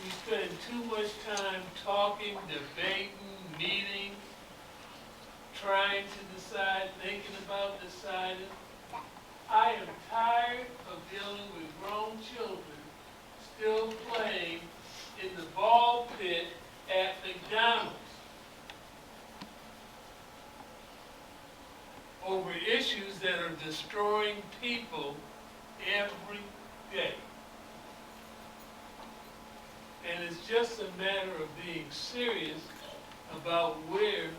We spend too much time talking, debating, meeting, trying to decide, thinking about deciding. I am tired of dealing with grown children still playing in the ball pit at McDonald's over issues that are destroying people every day. And it's just a matter of being serious about where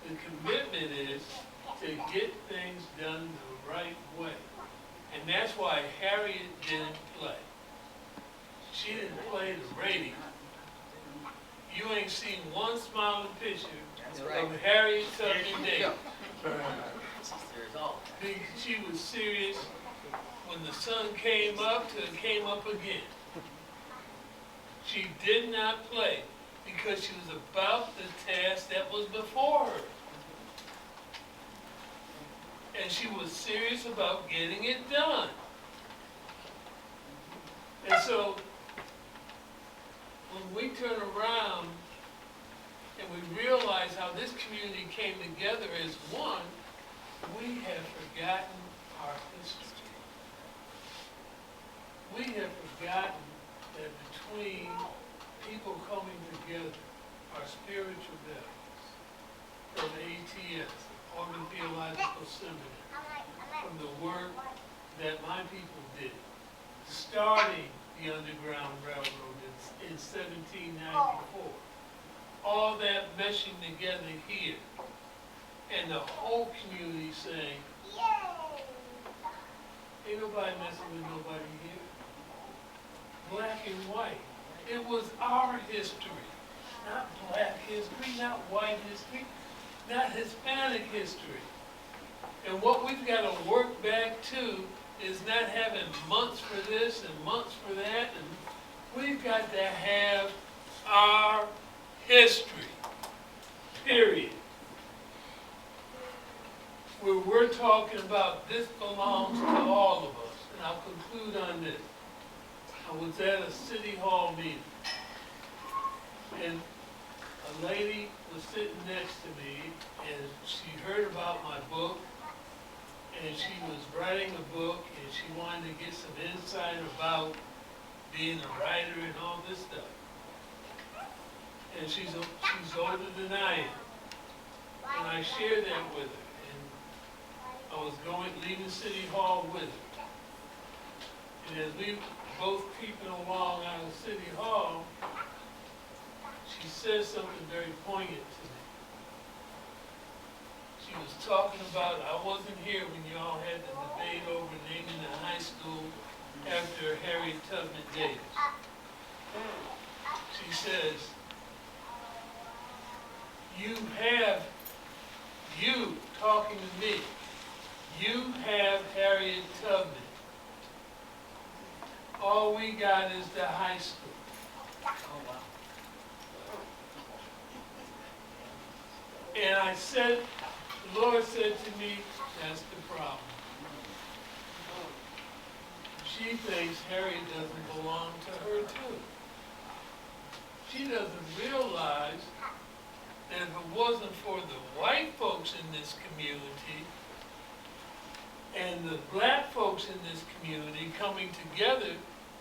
the commitment is to get things done the right way. And that's why Harriet didn't play. She didn't play the radio. You ain't seen one smiling picture of Harriet Tubman Davis. She was serious when the sun came up till it came up again. She did not play because she was about the task that was before her. And she was serious about getting it done. And so, when we turn around and we realize how this community came together as one, we have forgotten our history. We have forgotten that between people coming together are spiritual values. from ATS, Auburn Theological Seminary, from the work that my people did, starting the Underground Railroad in 1794. All that meshing together here, and the whole community saying, ain't nobody messing with nobody here. Black and white. It was our history, not black history, not white history, not Hispanic history. And what we've got to work back to is not having months for this and months for that, and we've got to have our history, period. Where we're talking about this belongs to all of us. And I'll conclude on this. I was at a city hall meeting, and a lady was sitting next to me, and she heard about my book, and she was writing a book, and she wanted to get some insight about being a writer and all this stuff. And she's older than I am, and I shared that with her. I was leaving City Hall with her. And as we both creeping along out of City Hall, she said something very poignant to me. She was talking about, I wasn't here when y'all had the debate over naming the high school after Harriet Tubman Davis. She says, you talking to me, you have Harriet Tubman. All we got is the high school. Oh, wow. And I said, the Lord said to me, that's the problem. She thinks Harriet doesn't belong to her too. She doesn't realize that if it wasn't for the white folks in this community and the black folks in this community coming together,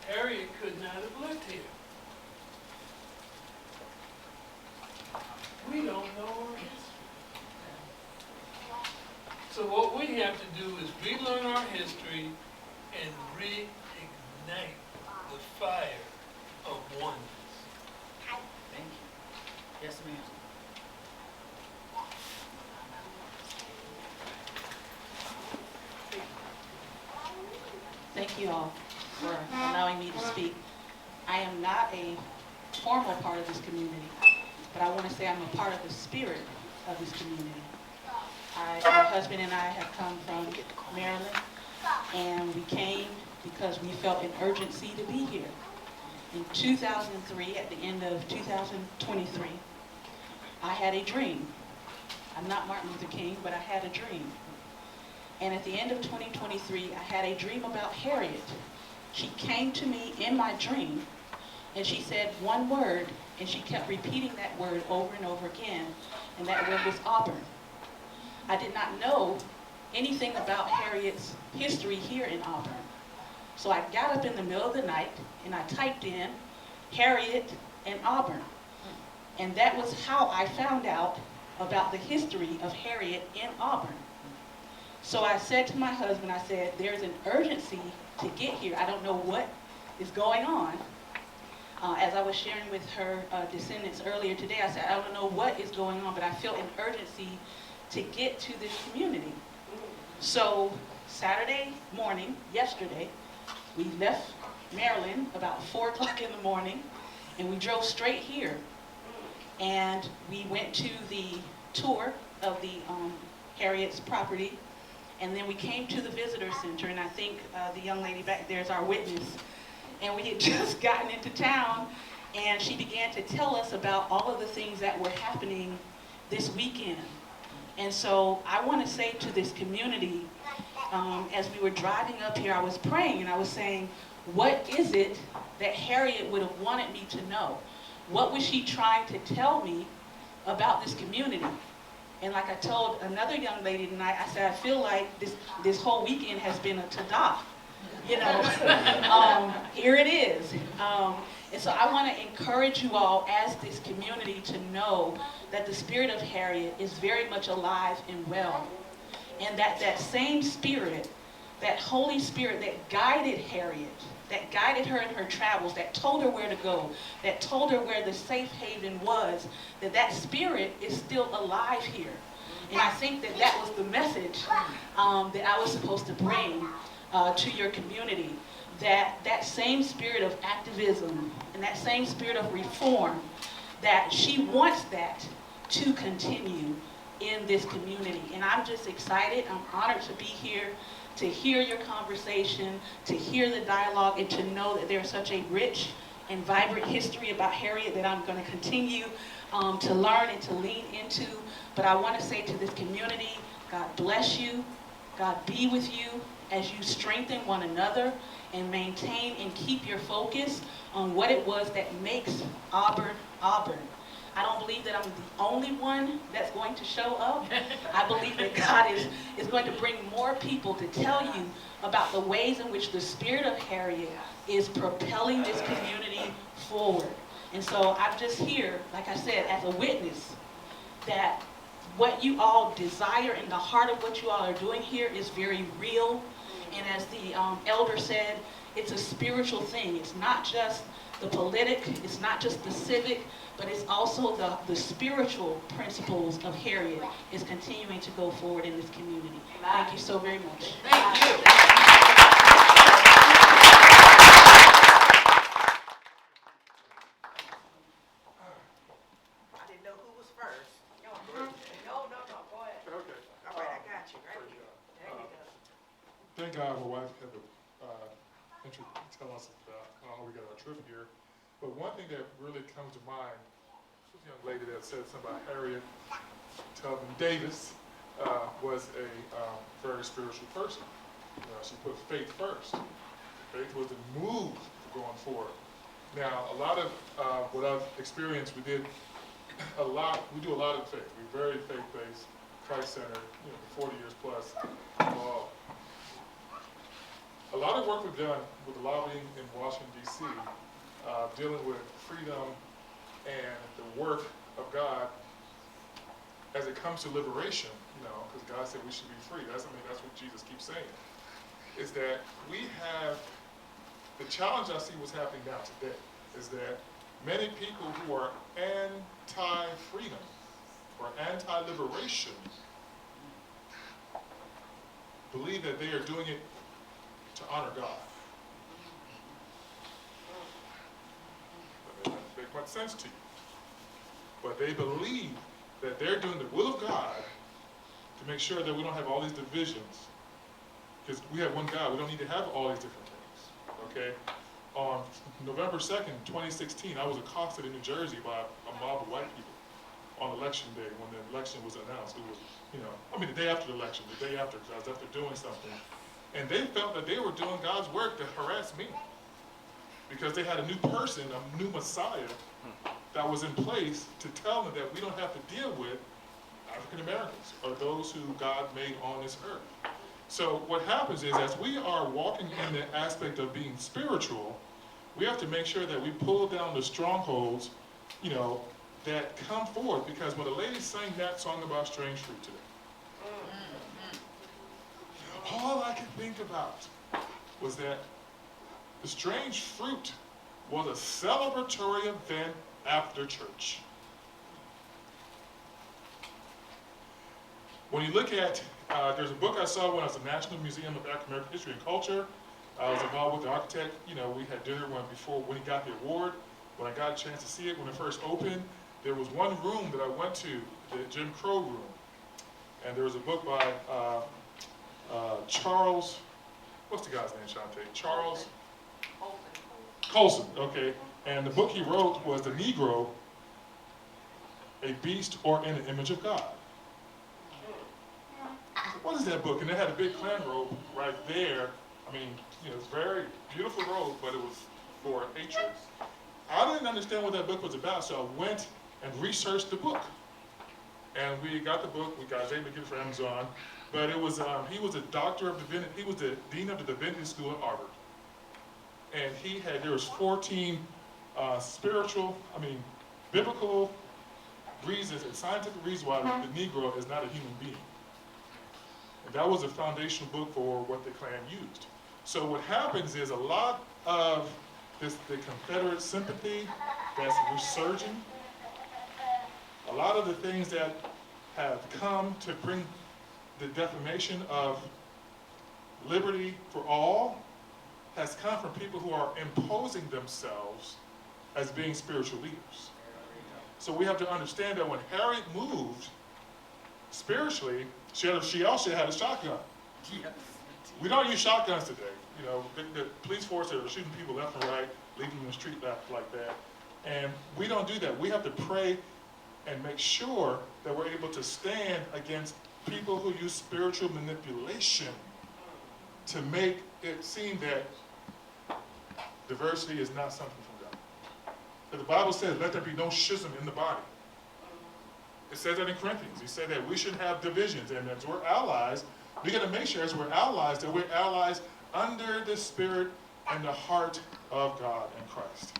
Harriet could not have lived here. We don't know our history. So what we have to do is relearn our history and reignite the fire of oneness. Thank you. Yes, ma'am. Thank you all for allowing me to speak. I am not a formal part of this community, but I want to say I'm a part of the spirit of this community. My husband and I have come from Maryland, and we came because we felt an urgency to be here. In 2003, at the end of 2023, I had a dream. I'm not Martin Luther King, but I had a dream. And at the end of 2023, I had a dream about Harriet. She came to me in my dream, and she said one word, and she kept repeating that word over and over again, and that word was Auburn. I did not know anything about Harriet's history here in Auburn. So I got up in the middle of the night, and I typed in Harriet and Auburn. And that was how I found out about the history of Harriet in Auburn. So I said to my husband, I said, there's an urgency to get here. I don't know what is going on. As I was sharing with her descendants earlier today, I said, I don't know what is going on, but I feel an urgency to get to this community. So Saturday morning, yesterday, we left Maryland about 4 o'clock in the morning, and we drove straight here. And we went to the tour of the Harriet's property. And then we came to the visitor center, and I think the young lady back there is our witness. And we had just gotten into town, and she began to tell us about all of the things that were happening this weekend. And so I want to say to this community, as we were driving up here, I was praying, and I was saying, what is it that Harriet would have wanted me to know? What was she trying to tell me about this community? And like I told another young lady tonight, I said, I feel like this whole weekend has been a tada. You know, here it is. And so I want to encourage you all as this community to know that the spirit of Harriet is very much alive and well. And that that same spirit, that Holy Spirit that guided Harriet, that guided her in her travels, that told her where to go, that told her where the safe haven was, that that spirit is still alive here. And I think that that was the message that I was supposed to bring to your community, that that same spirit of activism and that same spirit of reform, that she wants that to continue in this community. And I'm just excited. I'm honored to be here, to hear your conversation, to hear the dialogue, and to know that there's such a rich and vibrant history about Harriet that I'm going to continue to learn and to lean into. But I want to say to this community, God bless you. God be with you as you strengthen one another and maintain and keep your focus on what it was that makes Auburn, Auburn. I don't believe that I'm the only one that's going to show up. I believe that God is going to bring more people to tell you about the ways in which the spirit of Harriet is propelling this community forward. And so I'm just here, like I said, as a witness that what you all desire in the heart of what you all are doing here is very real. And as the elder said, it's a spiritual thing. It's not just the politic, it's not just the civic, but it's also the spiritual principles of Harriet is continuing to go forward in this community. Thank you so very much. Thank you. I didn't know who was first. No, go ahead. Okay. All right, I got you right here. There you go. Thank God my wife had to tell us about how we got our trip here. But one thing that really comes to mind was a young lady that said something about Harriet Tubman Davis was a very spiritual person. She put faith first. Faith was the move going forward. Now, a lot of what I've experienced, we do a lot of faith. We're very faith-based, Christ-centered, 40 years plus involved. A lot of work we've done with lobbying in Washington, D.C., dealing with freedom and the work of God as it comes to liberation, because God said we should be free. That's what Jesus keeps saying, is that we have, the challenge I see what's happening now today is that many people who are anti-freedom or anti-liberation believe that they are doing it to honor God. That may not make much sense to you. But they believe that they're doing the will of God to make sure that we don't have all these divisions. Because we have one God, we don't need to have all these different things, okay? On November 2nd, 2016, I was accosted in New Jersey by a mob of white people on election day when the election was announced. It was, the day after the election, the day after, because I was up there doing something. And they felt that they were doing God's work to harass me because they had a new person, a new Messiah that was in place to tell them that we don't have to deal with African Americans or those who God made on this earth. So what happens is, as we are walking in the aspect of being spiritual, we have to make sure that we pull down the strongholds, that come forth. Because when the lady sang that song about strange fruit today, all I could think about was that the strange fruit was a celebratory event after church. When you look at, there's a book I saw when I was at the National Museum of African American History and Culture. I was involved with the architect. We had dinner when he got the award. When I got a chance to see it when it first opened, there was one room that I went to, the Jim Crow room. And there was a book by Charles, what's the guy's name, Shante? Charles Colson, okay. And the book he wrote was The Negro, a Beast or in the Image of God. I said, what is that book? And they had a big Klan robe right there. It's very beautiful robe, but it was for hatred. I didn't understand what that book was about, so I went and researched the book. And we got the book, we got able to get it for Amazon, but it was he was a doctor of divinity. He was the dean of the divinity school at Harvard, and there was 14 biblical reasons and scientific reasons why the Negro is not a human being. And that was a foundational book for what the Klan used. So what happens is a lot of the Confederate sympathy that's resurging, a lot of the things that have come to bring the defamation of liberty for all has come from people who are imposing themselves as being spiritual leaders. So we have to understand that when Harriet moved spiritually, she also had a shotgun. Yes. We don't use shotguns today. You know, the police force are shooting people left and right, leaving them in the street like that. And we don't do that. We have to pray and make sure that we're able to stand against people who use spiritual manipulation to make it seem that diversity is not something from God. But the Bible says, let there be no schism in the body. It says that in Corinthians. He said that we should have divisions, and as we're allies, we got to make sure as we're allies that we're allies under the spirit and the heart of God and Christ.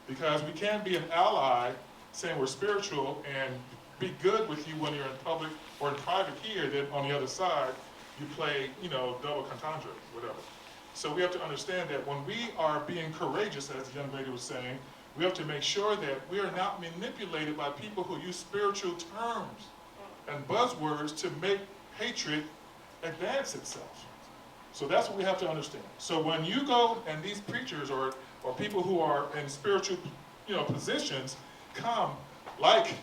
Because we can't be an ally saying we're spiritual and be good with you when you're in public or in private here, then on the other side, you play, double entendre, whatever. So we have to understand that when we are being courageous, as the young lady was saying, we have to make sure that we are not manipulated by people who use spiritual terms and buzzwords to make hatred advance itself. So that's what we have to understand. So when you go and these preachers or people who are in spiritual, positions come, like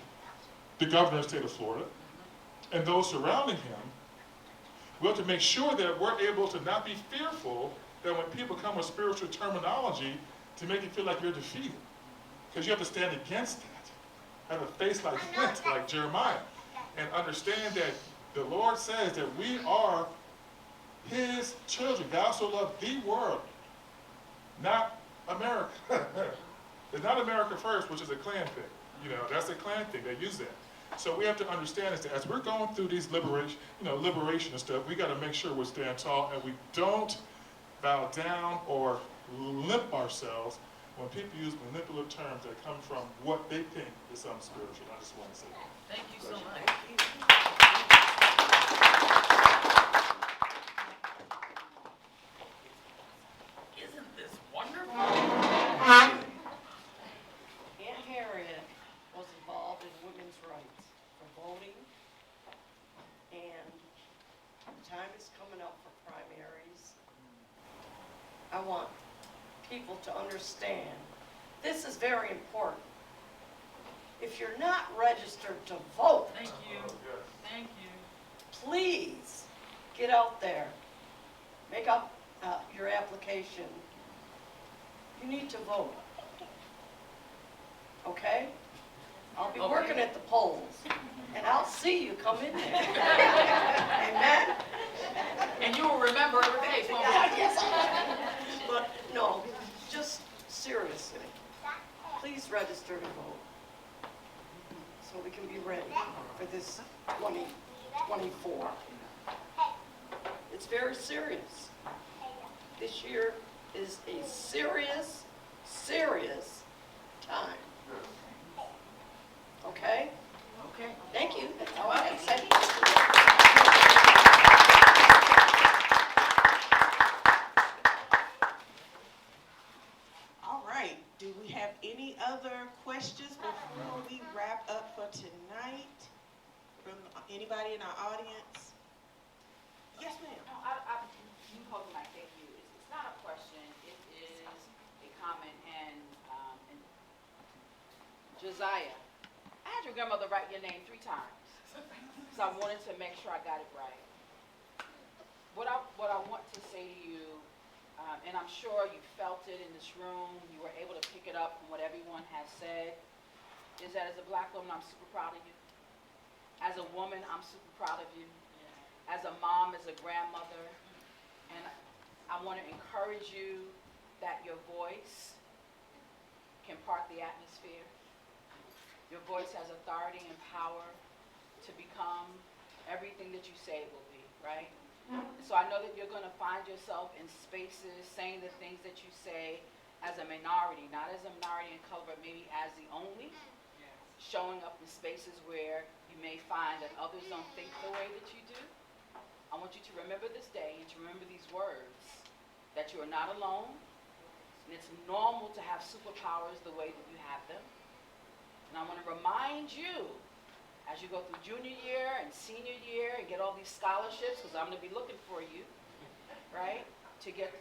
the governor of the state of Florida and those surrounding him, we have to make sure that we're able to not be fearful that when people come with spiritual terminology to make you feel like you're defeated. Because you have to stand against that. Have a face like flint, like Jeremiah. And understand that the Lord says that we are his children. God so loved the world, not America. It's not America first, which is a Klan thing. That's a Klan thing. They use that. So we have to understand is that as we're going through these liberation and stuff, we got to make sure we stand tall and we don't bow down or limp ourselves when people use manipulative terms that come from what they think is something spiritual. I just want to say that. Thank you so much. Isn't this wonderful? Aunt Harriet was involved in women's rights for voting, and the time is coming up for primaries. I want people to understand this is very important. If you're not registered to vote, Thank you. Thank you. please get out there, make up your application. You need to vote. Okay? I'll be working at the polls, and I'll see you come in there. Amen? And you will remember every day, won't you? Yes, I will. But no, just seriously, please register to vote so we can be ready for this 2024. It's very serious. This year is a serious, serious time. Okay? Okay. Thank you. That's all I can say. All right, do we have any other questions before we wrap up for tonight? From anybody in our audience? Yes, ma'am. No, you hold the mic, thank you. It's not a question, it is a comment, and Josiah, I had your grandmother write your name 3 times, because I wanted to make sure I got it right. What I want to say to you, and I'm sure you felt it in this room, you were able to pick it up from what everyone has said, is that as a black woman, I'm super proud of you. As a woman, I'm super proud of you. As a mom, as a grandmother, and I want to encourage you that your voice can part the atmosphere. Your voice has authority and power to become everything that you say it will be. right? So I know that you're gonna find yourself in spaces saying the things that you say as a minority, not as a minority in color, but maybe as the only, showing up in spaces where you may find that others don't think the way that you do. I want you to remember this day and to remember these words, that you are not alone, and it's normal to have superpowers the way that you have them. And I want to remind you, as you go through junior year and senior year and get all these scholarships, because I'm going to be looking for you, right, to get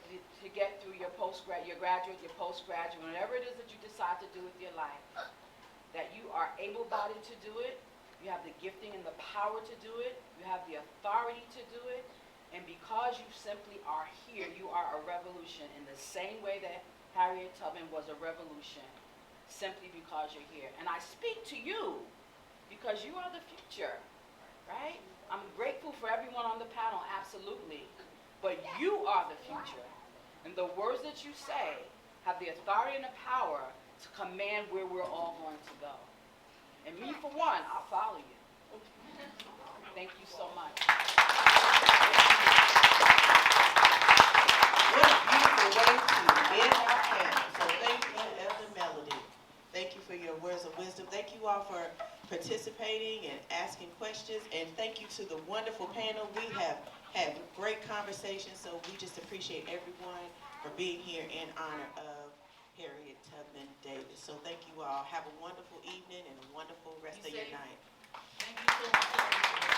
through your your graduate, your postgraduate, whatever it is that you decide to do with your life, that you are able-bodied to do it, you have the gifting and the power to do it, you have the authority to do it, and because you simply are here, you are a revolution in the same way that Harriet Tubman was a revolution, simply because you're here. And I speak to you because you are the future, right? I'm grateful for everyone on the panel, absolutely, but you are the future. And the words that you say have the authority and the power to command where we're all going to go. And me, for one, I'll follow you. Thank you so much. What a beautiful way to end our panel. So thank you, Elder Melody. Thank you for your words of wisdom. Thank you all for participating and asking questions. And thank you to the wonderful panel. We have had great conversations, so we just appreciate everyone for being here in honor of Harriet Tubman Davis. So thank you all. Have a wonderful evening and a wonderful rest of your night. Thank you so much.